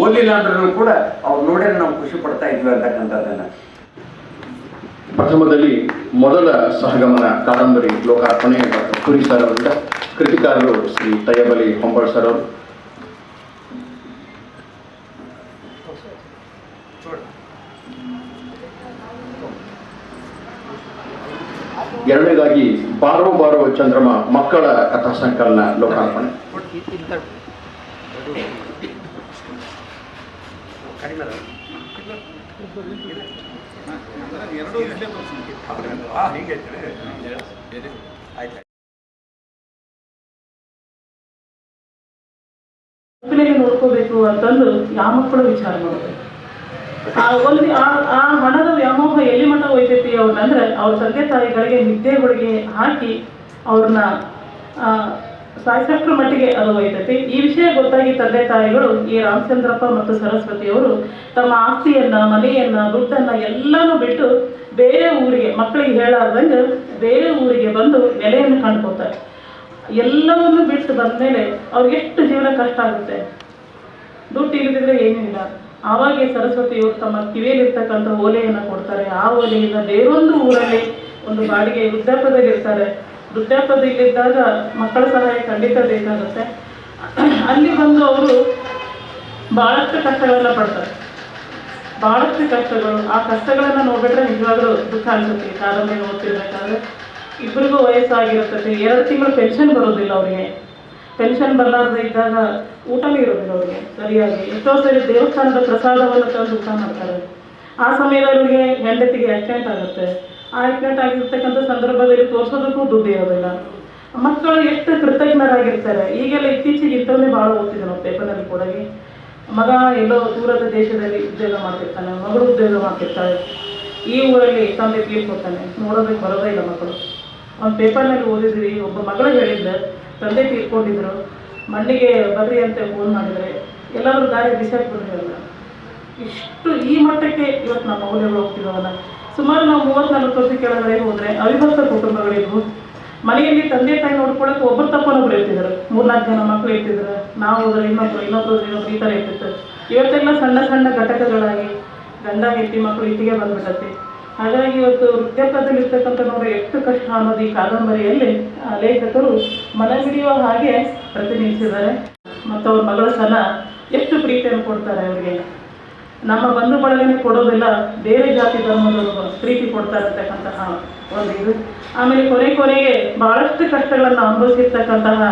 ಓದಲಿಲ್ಲ ಅಂದ್ರೂ ಕೂಡ ಅವ್ರು ನೋಡಿದ್ರೆ ನಾವು ಖುಷಿ ಪಡ್ತಾ ಇದ್ವಿ ಅಂತಕ್ಕಂಥದ್ದನ್ನು. ಪ್ರಥಮದಲ್ಲಿ ಮೊದಲ ಸಹಗಮನ ಕಾದಂಬರಿ ಲೋಕಾರ್ಪಣೆ ಡಾಕ್ಟರ್ ಪುರಿ ಸರ್ ಅವರಿಂದ, ಕೃತಿಕಾರರು ಶ್ರೀ ತಯ್ಯಬಲಿ ಹೊಂಬಾಳ್ ಸರ್ ಅವರು. ಎರಡನೇದಾಗಿ ಬಾರೋ ಬಾರೋ ಚಂದ್ರಮ ಮಕ್ಕಳ ಕಥಾ ಸಂಕಲನ ಲೋಕಾರ್ಪಣೆ. ಮಕ್ಕಳಿಗೆ ನೋಡ್ಕೋಬೇಕು ಅಂತಂದು ಯಾವ ಮಕ್ಕಳು ವಿಚಾರ ಮಾಡಬೇಕು. ಆ ಹಣದ ವ್ಯಾಮೋಹ ಎಲ್ಲಿ ಮಟ್ಟ ಹೋಯ್ತೈತಿ ಅವ್ರನ್ನಂದ್ರೆ ಅವ್ರ ತಂದೆ ತಾಯಿಗಳಿಗೆ ನಿದ್ದೆಗಳಿಗೆ ಹಾಕಿ ಅವ್ರನ್ನ ಸಾಯಿಸಷ್ಟರ ಮಟ್ಟಿಗೆ ಅದು ಹೋಯ್ತೈತಿ. ಈ ವಿಷಯ ಗೊತ್ತಾಗಿ ತಂದೆ ತಾಯಿಗಳು ಈ ರಾಮಚಂದ್ರಪ್ಪ ಮತ್ತು ಸರಸ್ವತಿಯವರು ತಮ್ಮ ಆಸ್ತಿಯನ್ನ, ಮನೆಯನ್ನ, ದುಡ್ಡನ್ನ ಎಲ್ಲನೂ ಬಿಟ್ಟು ಬೇರೆ ಊರಿಗೆ, ಮಕ್ಕಳಿಗೆ ಹೇಳಾರ್ದಂಗೆ ಬೇರೆ ಊರಿಗೆ ಬಂದು ನೆಲೆಯನ್ನು ಕಂಡ್ಕೋತಾರೆ. ಎಲ್ಲವನ್ನು ಬಿಟ್ಟು ಬಂದಮೇಲೆ ಅವ್ರಿಗೆ ಎಷ್ಟು ಜೀವನ ಕಷ್ಟ ಆಗುತ್ತೆ. ದುಡ್ಡು ಇಲ್ಲದಿದ್ರೆ ಏನೂ ಇಲ್ಲ. ಆವಾಗ ಸರಸ್ವತಿಯವರು ತಮ್ಮ ಕಿವಿಯಲ್ಲಿರ್ತಕ್ಕಂಥ ಓಲೆಯನ್ನು ಕೊಡ್ತಾರೆ. ಆ ಓಲೆಯಿಂದ ಬೇರೊಂದು ಊರಲ್ಲಿ ಒಂದು ಬಾಡಿಗೆ ವೃದ್ಧಾಪ್ಯದಲ್ಲಿ ಇರ್ತಾರೆ. ವೃದ್ಧಾಪ್ಯದಲ್ಲಿದ್ದಾಗ ಮಕ್ಕಳ ಸಹಾಯ ಖಂಡಿತ ಬೇಕಾಗುತ್ತೆ. ಅಲ್ಲಿ ಬಂದು ಅವರು ಭಾಳಷ್ಟು ಕಷ್ಟಗಳನ್ನು ಪಡ್ತಾರೆ. ಭಾಳಷ್ಟು ಕಷ್ಟಗಳು. ಆ ಕಷ್ಟಗಳನ್ನು ನೋಡ್ಬಿಟ್ರೆ ನಿಜವಾಗ್ಲೂ ದುಃಖ ಅನ್ಸುತ್ತೆ. ಕಾದಂಬರಿ ಓದ್ತಿರ್ಬೇಕಾದ್ರೆ ಇಬ್ಬರಿಗೂ ವಯಸ್ಸಾಗಿರುತ್ತದೆ. 2 ತಿಂಗಳು ಪೆನ್ಷನ್ ಬರೋದಿಲ್ಲ ಅವರಿಗೆ. ಪೆನ್ಷನ್ ಬರಲಾರ್ದೆ ಇದ್ದಾಗ ಊಟನೂ ಇರೋದಿಲ್ಲ ಅವರಿಗೆ ಸರಿಯಾಗಿ. ಎಷ್ಟೋ ಸರಿ ದೇವಸ್ಥಾನದ ಪ್ರಸಾದವನ್ನು ತಂದು ಊಟ ಮಾಡ್ತಾರೆ. ಆ ಸಮಯದಲ್ಲಿ ಅವರಿಗೆ ಹೆಂಡತಿಗೆ ಆಕ್ಸಿಡೆಂಟ್ ಆಗುತ್ತೆ. ಆ ಆಕ್ಸಿಡೆಂಟ್ ಆಗಿರ್ತಕ್ಕಂಥ ಸಂದರ್ಭದಲ್ಲಿ ತೋರಿಸೋದಕ್ಕೂ ದುಡ್ಡು ಇರೋದಿಲ್ಲ. ಮಕ್ಕಳು ಎಷ್ಟು ಕೃತಜ್ಞರಾಗಿರ್ತಾರೆ. ಈಗೆಲ್ಲ ಇತ್ತೀಚೆಗೆ ಇಂಥವನ್ನೇ ಭಾಳ ಓದ್ತಿದ್ದೆ ನಾವು ಪೇಪರ್ನಲ್ಲಿ ಕೂಡ. ಮಗ ಎಲ್ಲೋ ದೂರದ ದೇಶದಲ್ಲಿ ಉದ್ಯೋಗ ಮಾಡ್ತಿರ್ತಾನೆ, ಮಗಳು ಉದ್ಯೋಗ ಮಾಡ್ತಿರ್ತಾಳೆ. ಈ ಊರಲ್ಲಿ ತಂದೆ ತೀರ್ಕೊತಾನೆ, ನೋಡೋದಕ್ಕೆ ಬರೋದೇ ಇಲ್ಲ ಮಕ್ಕಳು. ಒಂದು ಪೇಪರ್ನಲ್ಲಿ ಓದಿದ್ವಿ, ಒಬ್ಬ ಮಗಳು ಹೇಳಿದ್ಲು ತಂದೆ ತೀರ್ಕೊಂಡಿದ್ರು, ಮಣ್ಣಿಗೆ ಬರ್ರಿ ಅಂತ ಫೋನ್ ಮಾಡಿದರೆ ಎಲ್ಲರೂ ದಾರಿ ಬಿಸಾಕ್ಬಿಡ್ರಲ್ಲ. ಇಷ್ಟು ಈ ಮಟ್ಟಕ್ಕೆ ಇವತ್ತು ನಮ್ಮ ಮೌಲ್ಯಗಳು ಹೋಗ್ತಿರೋವಲ್ಲ. ಸುಮಾರು ನಾವು 30-40 ವರ್ಷ ಕೆಳಗಡೆ ಹೋದರೆ ಅವಿಭಕ್ತ ಕುಟುಂಬಗಳಿದ್ವು. ಮನೆಯಲ್ಲಿ ತಂದೆ ತಾಯಿ ನೋಡ್ಕೊಳ್ಳೋಕೆ ಒಬ್ಬರು ತಪ್ಪನೊಬ್ರು ಇರ್ತಿದ್ರು, 3-4 ಜನ ಮಕ್ಕಳು ಇರ್ತಿದ್ರು. ನಾವು ಹೋದ್ರೆ ಇನ್ನೊಬ್ರು ಈ ಥರ ಇರ್ತಿತ್ತು. ಇವತ್ತೆಲ್ಲ ಸಣ್ಣ ಸಣ್ಣ ಘಟಕಗಳಾಗಿ ಗಂಡ ಹೆಂಡತಿ ಮಕ್ಕಳು ಇಟ್ಟಿಗೆ ಬಂದ್ಬಿಟ್ಟತಿ. ಹಾಗಾಗಿ ಇವತ್ತು ವೃದ್ಧಾಪ್ಯದಲ್ಲಿರ್ತಕ್ಕಂಥ ನೋಡಿ ಎಷ್ಟು ಕಷ್ಟ ಅನ್ನೋದು ಈ ಕಾದಂಬರಿಯಲ್ಲಿ ಲೇಖಕರು ಮನಮಿಡಿಯುವ ಹಾಗೆ ಪ್ರತಿನಿಧಿಸಿದ್ದಾರೆ. ಮತ್ತು ಅವ್ರ ಮಗಳ ಸಲ ಎಷ್ಟು ಪ್ರೀತಿಯನ್ನು ಕೊಡ್ತಾರೆ ಅವರಿಗೆ. ನಮ್ಮ ಬಂಧು ಬಳಗನೆ ಕೊಡೋದಿಲ್ಲ, ಬೇರೆ ಜಾತಿ ಧರ್ಮದವರು ಪ್ರೀತಿ ಕೊಡ್ತಾರೆ ಅಂತಕ್ಕಂತಹ ಒಂದು ಇದು. ಆಮೇಲೆ ಕೊನೆಗೆ ಭಾಳಷ್ಟು ಕಷ್ಟಗಳನ್ನು ಅನುಭವಿಸಿರ್ತಕ್ಕಂತಹ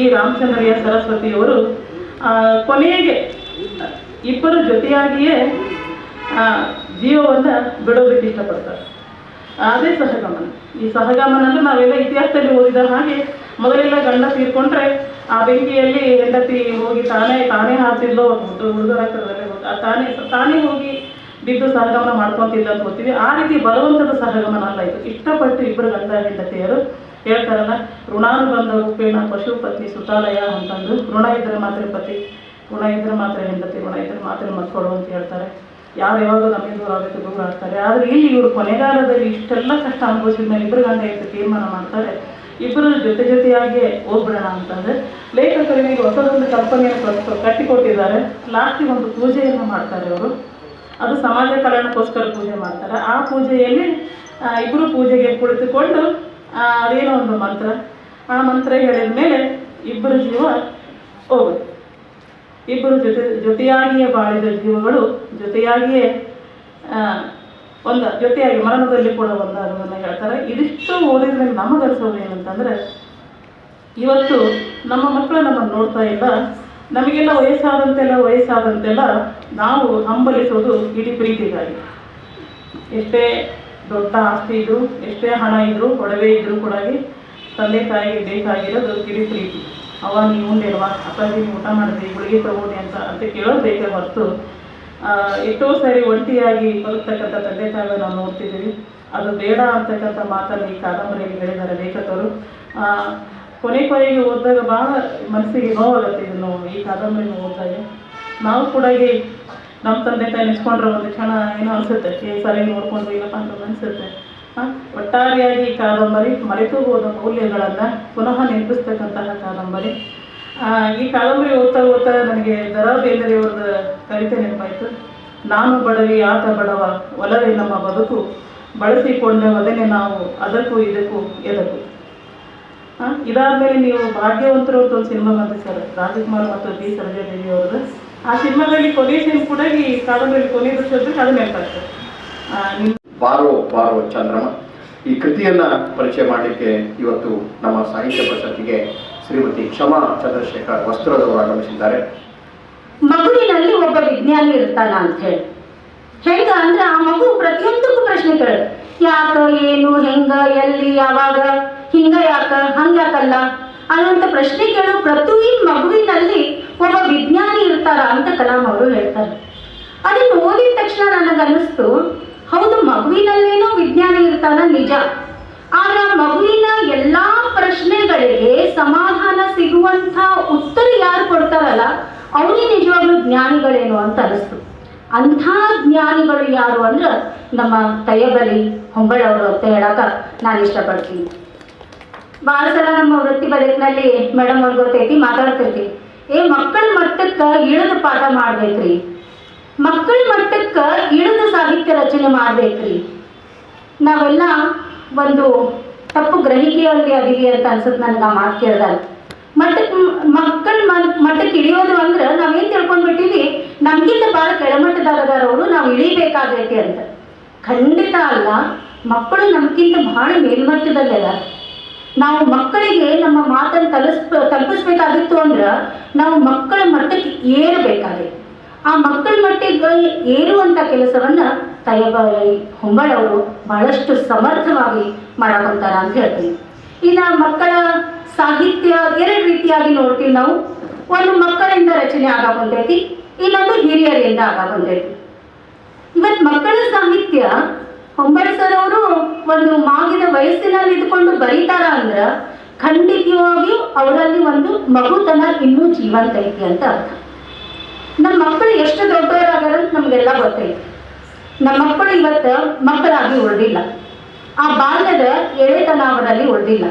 ಈ ರಾಮಚಂದ್ರಯ್ಯ ಸರಸ್ವತಿಯವರು ಕೊನೆಗೆ ಇಬ್ಬರು ಜೊತೆಯಾಗಿಯೇ ಜೀವವನ್ನು ಬಿಡೋದಕ್ಕೆ ಇಷ್ಟಪಡ್ತಾರೆ. ಅದೇ ಸಹಗಮನ. ಈ ಸಹಗಮನ ಅಂದರೆ ನಾವೆಲ್ಲ ಇತಿಹಾಸದಲ್ಲಿ ಓದಿದ ಹಾಗೆ ಮೊದಲೆಲ್ಲ ಗಂಡ ತೀರ್ಕೊಂಡ್ರೆ ಆ ಬೆಂಕಿಯಲ್ಲಿ ಹೆಂಡತಿ ಹೋಗಿ ತಾನೇ ಹಾಕ್ತಿದ್ಲೋ ಹುಡುಗರದಲ್ಲಿ ತಾನೇ ಹೋಗಿ ಬಿದ್ದು ಸಹಗಮನ ಮಾಡ್ಕೊತಿಲ್ಲ ಅಂತ ಗೊತ್ತೀವಿ. ಆ ರೀತಿ ಬಲವಂತದ ಸಹಗಮನ ಅಲ್ಲ ಇದು. ಇಷ್ಟಪಟ್ಟು ಇಬ್ಬರು ಗಂಡ ಹೆಂಡತಿಯರು ಹೇಳ್ತಾರಲ್ಲ, ಋಣಾನುಬಂಧ ರೂಪೇಣ ಪಶು ಪತ್ನಿ ಸುತಾಲಯ ಅಂತಂದು. ಋಣ ಇದ್ದರೆ ಮಾತ್ರ ಪತಿ, ಋಣ ಇದ್ದರೆ ಮಾತ್ರ ಹೆಂಡತಿ, ಋಣ ಇದ್ದರೆ ಮಾತ್ರ ಮಕ್ಕಳು ಅಂತ ಹೇಳ್ತಾರೆ. ಯಾರು ಯಾವಾಗ ನಮಗೆ ದೂರ ಆಗಬೇಕು ದೂರ ಆಗ್ತಾರೆ. ಆದರೆ ಇಲ್ಲಿ ಇವರು ಕೊನೆಗಾಲದಲ್ಲಿ ಇಷ್ಟೆಲ್ಲ ಕಷ್ಟ ಅನುಭವಿಸಿದ ಮೇಲೆ ಇಬ್ಬರು ಗಂಡ ಹೆಂಡತಿ ತೀರ್ಮಾನ ಮಾಡ್ತಾರೆ, ಇಬ್ಬರು ಜೊತೆಯಾಗಿಯೇ ಹೋಗ್ಬಿಡೋಣ ಅಂತಂದರೆ ಲೇಖಕರಿಗೆ ಹೊಸದೊಂದು ಕಲ್ಪನೆಯನ್ನು ಕಟ್ಟಿಕೊಟ್ಟಿದ್ದಾರೆ. ಲಾಸ್ಟಿಗೆ ಒಂದು ಪೂಜೆಯನ್ನು ಮಾಡ್ತಾರೆ ಅವರು. ಅದು ಸಮಾಜ ಕಲ್ಯಾಣಕ್ಕೋಸ್ಕರ ಪೂಜೆ ಮಾಡ್ತಾರೆ. ಆ ಪೂಜೆಯಲ್ಲಿ ಇಬ್ಬರು ಪೂಜೆಗೆ ಕುಳಿತುಕೊಂಡು ಅದೇನೋ ಒಂದು ಮಂತ್ರ, ಆ ಮಂತ್ರ ಹೇಳಿದ ಮೇಲೆ ಇಬ್ಬರು ಜೀವ ಹೋಗುತ್ತೆ. ಇಬ್ಬರು ಜೊತೆಯಾಗಿಯೇ ಬಾಳಿದ ಜೀವಗಳು ಜೊತೆಯಾಗಿಯೇ ಜೊತೆಯಾಗಿ ಮರಣದಲ್ಲಿ ಕೂಡ ಒಂದಾಗುವುದನ್ನು ಹೇಳ್ತಾರೆ. ಇದಿಷ್ಟು ಓದಿದ ಮೇಲೆ ನಮಗನ್ಸೋದು ಏನಂತಂದರೆ, ಇವತ್ತು ನಮ್ಮ ಮಕ್ಕಳು ನಮ್ಮನ್ನು ನೋಡ್ತಾ ಇಲ್ಲ. ನಮಗೆಲ್ಲ ವಯಸ್ಸಾದಂತೆಲ್ಲ ನಾವು ಹಂಬಲಿಸೋದು ಇಡೀ ಪ್ರೀತಿಗಾಗಿ. ಎಷ್ಟೇ ದೊಡ್ಡ ಆಸ್ತಿ ಇದ್ದರೂ, ಎಷ್ಟೇ ಹಣ ಇದ್ದರೂ, ಒಡವೆ ಇದ್ದರೂ ಕೂಡ ತಂದೆ ತಾಯಿಗೆ ಬೇಕಾಗಿರೋದು ಇಡೀ ಪ್ರೀತಿ. ಅವ ನೀವು ಉಂಡೇಲ್ವಾ, ಅಪ್ಪಾಜಿ ನೀವು ಊಟ ಮಾಡಿದ್ರಿ, ಗುಳಿಗೆ ತಗೊಂಡೆ ಅಂತ ಕೇಳೋದು ಬೇಕೇ ಹೊರತು ಎಷ್ಟೋ ಸಾರಿ ಒಂಟಿಯಾಗಿ ಬದುಕ್ತಕ್ಕಂಥ ತಂದೆ ತಾಯಿಗಳು ನಾವು ನೋಡ್ತಿದ್ದೀವಿ. ಅದು ಬೇಡ ಅಂತಕ್ಕಂಥ ಮಾತನ್ನು ಈ ಕಾದಂಬರಿಯಲ್ಲಿ ಹೇಳಿದ್ದಾರೆ ಲೇಖಕರು. ಕೊನೆಗೆ ಓದಿದಾಗ ಭಾಳ ಮನಸ್ಸಿಗೆ ನೋವಾಗುತ್ತೆ. ಇದನ್ನು ಈ ಕಾದಂಬರಿನ ಓದಿದಾಗ ನಾವು ಕೂಡ ನಮ್ಮ ತಂದೆ ತಾಯಿ ನೆನೆಸ್ಕೊಂಡ್ರೆ ಒಂದು ಕ್ಷಣ ಏನೋ ಅನಿಸುತ್ತೆ, ಸರಿಯಾಗಿ ನೋಡ್ಕೊಂಡು ಇಲ್ಲಪ್ಪ ಅಂತ ಅನಿಸುತ್ತೆ. ಒಟ್ಟಾರೆಯಾಗಿ ಈ ಕಾದಂಬರಿ ಮರೆತು ಹೋದ ಮೌಲ್ಯಗಳನ್ನು ಪುನಃ ನೆನಪಿಸ್ತಕ್ಕಂತಹ ಕಾದಂಬರಿ. ಈ ಕಾದಂಬರಿ ಓದ್ತಾ ನನಗೆ ದ.ರಾ. ಬೇಂದ್ರೆಯವರ ಕವಿತೆ ನೆನಪಾಯಿತು. ನಾನು ಬಡವಿ ಆತ ಬಡವ, ಒಲವೇ ನಮ್ಮ ಬದುಕು, ಬಳಸಿಕೊಂಡ ಒದನೆ ನಾವು ಅದಕ್ಕೂ ಇದಕ್ಕೂ ಎದಕ್ಕೂ. ಇದಾದಮೇಲೆ ನೀವು ಭಾಗ್ಯವಂತರು ಅಂತ ಒಂದು ಸಿನಿಮಾ ಬಂದಿದೆ ಸರ್, ರಾಜಕುಮಾರ್ ಮತ್ತು ಬಿ ಸರೋಜಾದೇವಿ ಅವರದ್ದು. ಆ ಸಿನಿಮಾದಲ್ಲಿ ಕೊನೆ ಸೀನ್ ಕೂಡ ಈ ಕಾದಂಬರಿ ಕೊನೆ ದೃಶ್ಯಕ್ಕೆ ಅದು ನೆನಪಾಗ್ತದೆ. ಬಾರೋ ಬಾರೋ ಚಂದ್ರಮ ಈ ಕೃತಿಯನ್ನ ಪರಿಚಯ ಮಾಡಲಿಕ್ಕೆ ಇವತ್ತು ನಮ್ಮ ಸಾಹಿತ್ಯ ಪರಿಷತ್ತಿಗೆ ಶ್ರೀಮತಿ ಕ್ಷಮಾ ಚಂದ್ರಶೇಖರ್ ವಸ್ತ್ರದವರು ಆಗಮಿಸಿದ್ದಾರೆ. ಮಗುವಿನಲ್ಲಿ ಒಬ್ಬ ವಿಜ್ಞಾನಿ ಇರ್ತಾನ ಅಂತ ಹೇಳಿ ಹೆಂಗ ಅಂದ್ರೆ ಆ ಮಗು ಪ್ರತಿಯೊಂದಕ್ಕೂ ಪ್ರಶ್ನೆ ಕೇಳ, ಯಾಕ, ಏನು, ಹೆಂಗ, ಎಲ್ಲಿ, ಯಾವಾಗ, ಹಿಂಗ ಯಾಕ, ಹಂಗ ಯಾಕಲ್ಲ ಅನ್ನುವಂಥ ಪ್ರಶ್ನೆ ಕೇಳೋ ಪ್ರತಿ ಮಗುವಿನಲ್ಲಿ ಒಬ್ಬ ವಿಜ್ಞಾನಿ ಇರ್ತಾರ ಅಂತ ಕಲಾಂ ಅವರು ಹೇಳ್ತಾರೆ. ಅದನ್ನು ಓದಿದ ತಕ್ಷಣ ನನಗನ್ನಿಸ್ತು, ಹೌದು, ಮಗುವಿನಲ್ಲೇನೋ ವಿಜ್ಞಾನಿ ಇರ್ತಾನ ನಿಜ, ಆದ್ರೆ ಆ ಮಗುವಿನ ಎಲ್ಲಾ ಪ್ರಶ್ನೆಗಳಿಗೆ ಸಮಾಧಾನ ಸಿಗುವಂತ ಉತ್ತರ ಯಾರು ಕೊಡ್ತಾರಲ್ಲ ಅವರೇ ನಿಜವಾಗ್ಲೂ ಜ್ಞಾನಿಗಳೇನು ಅಂತ ಅನಿಸ್ತು. ಅಂಥ ಜ್ಞಾನಿಗಳು ಯಾರು ಅಂದ್ರೆ ನಮ್ಮ ತಯ್ಯಬಲಿ ಹೊಂಬಳವರು ಅಂತ ಹೇಳಕ ನಾನು ಇಷ್ಟಪಡ್ತೀನಿ. ಭಾಳ ಸಲ ನಮ್ಮ ವೃತ್ತಿ ಬದುಕಿನಲ್ಲಿ ಮೇಡಮ್ ಅವ್ರಿಗೆ ಗೊತ್ತೈತಿ, ಮಾತಾಡ್ತಿರ್ತೀವಿ, ಮಕ್ಕಳ ಮಟ್ಟಕ್ಕೆ ಇಳಿದು ಪಾಠ ಮಾಡ್ಬೇಕ್ರಿ, ಮಕ್ಕಳ ಮಟ್ಟಕ್ಕೆ ಇಳಿದು ಸಾಹಿತ್ಯ ರಚನೆ ಮಾಡ್ಬೇಕ್ರಿ. ನಾವೆಲ್ಲ ಒಂದು ತಪ್ಪು ಗ್ರಹಿಕೆಯಲ್ಲಿ ಅದೀವಿ ಅಂತ ಅನ್ಸುತ್ತೆ ನನಗೆ ಆ ಮಾತು ಕೇಳಿದಾಗ. ಮಕ್ಕಳ ಮಟ್ಟಕ್ಕೆ ಇಳಿಯೋದು ಅಂದ್ರೆ ನಾವೇನು ತಿಳ್ಕೊಂಡ್ಬಿಟ್ಟಿವಿ, ನಮಗಿಂತ ಭಾಳ ಕೆಳಮಟ್ಟದಾರದವರು ನಾವು ಇಳಿಬೇಕಾಗೈತಿ ಅಂತ. ಖಂಡಿತ ಅಲ್ಲ, ಮಕ್ಕಳು ನಮಗಿಂತ ಬಹಳ ಮೇಲ್ಮಟ್ಟದಲ್ಲಿದ. ನಾವು ಮಕ್ಕಳಿಗೆ ನಮ್ಮ ಮಾತನ್ನು ತಲುಪಿಸ್ಬೇಕಾಗಿತ್ತು ಅಂದ್ರೆ ನಾವು ಮಕ್ಕಳ ಮಟ್ಟಕ್ಕೆ ಏರಬೇಕಾಗೈತಿ. ಆ ಮಕ್ಕಳ ಮಟ್ಟಿಗೆ ಏರುವಂಥ ಕೆಲಸವನ್ನು ತಯ್ಯಬಲಿ ಹೊಂಬಳವರು ಬಹಳಷ್ಟು ಸಮರ್ಥವಾಗಿ ಮಾಡಕೊಂತಾರ ಅಂತ ಹೇಳ್ತೀವಿ. ಇನ್ನು ಮಕ್ಕಳ ಸಾಹಿತ್ಯ ಎರಡು ರೀತಿಯಾಗಿ ನೋಡ್ತೀವಿ ನಾವು. ಒಂದು ಮಕ್ಕಳಿಂದ ರಚನೆ ಆಗಬಂದೈತಿ, ಇನ್ನೊಂದು ಹಿರಿಯರಿಂದ ಆಗಬಂದೈತಿ. ಇವತ್ತು ಮಕ್ಕಳ ಸಾಹಿತ್ಯ ಹೊಂಬಳ ಸರ್ ಅವರು ಒಂದು ಮಾಗಿದ ವಯಸ್ಸಿನಲ್ಲಿ ಇದ್ಕೊಂಡು ಬರೀತಾರ ಅಂದ್ರೆ ಖಂಡಿತವಾಗಿಯೂ ಅವರಲ್ಲಿ ಒಂದು ಮಗುತನ ಇನ್ನೂ ಜೀವಂತ ಐತಿ ಅಂತ ಅರ್ಥ. ನಮ್ಮ ಮಕ್ಕಳು ಎಷ್ಟು ದೊಡ್ಡವರಾಗ್ಯಾರ ಅಂತ ನಮಗೆಲ್ಲ ಗೊತ್ತೈತಿ. ನಮ್ಮ ಮಕ್ಕಳು ಇವತ್ತು ಮಕ್ಕಳಾಗಿ ಉಳಿದಿಲ್ಲ, ಆ ಬಾಲ್ಯದ ಎಳೆತನ ಅವರಲ್ಲಿ ಉಳಿದಿಲ್ಲ,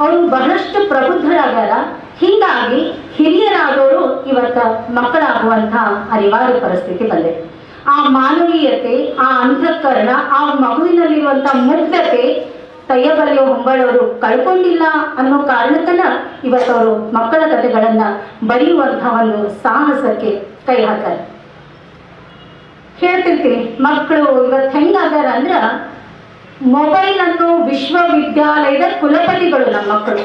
ಅವರು ಬಹಳಷ್ಟು ಪ್ರಬುದ್ಧರಾಗ್ಯಾರ. ಹೀಗಾಗಿ ಹಿರಿಯರಾದವರು ಇವತ್ತು ಮಕ್ಕಳಾಗುವಂಥ ಅನಿವಾರ್ಯ ಪರಿಸ್ಥಿತಿ ಬಂದಿದೆ. ಆ ಮಾನವೀಯತೆ, ಆ ಅಂತಃಕರಣ, ಆ ಮಗುವಿನಲ್ಲಿರುವಂಥ ಮುಗ್ಧತೆ ತಯ್ಯಬಲಿ ಹೊಂಬಳವರು ಕಳ್ಕೊಂಡಿಲ್ಲ ಅನ್ನೋ ಕಾರಣಕ್ಕನ ಇವತ್ತವರು ಮಕ್ಕಳ ಕಥೆಗಳನ್ನು ಬರೆಯುವಂಥ ಒಂದು ಸಾಹಸಕ್ಕೆ ಕೈ ಹಾಕ್ತಾರೆ. ಹೇಳ್ತಿರ್ತೀನಿ, ಮಕ್ಕಳು ಇವತ್ತು ಹೆಂಗಾಗ್ಯಾರ ಅಂದ್ರೆ ಮೊಬೈಲ್ ಅನ್ನೋ ವಿಶ್ವವಿದ್ಯಾಲಯದ ಕುಲಪತಿಗಳು ನಮ್ಮ ಮಕ್ಕಳು.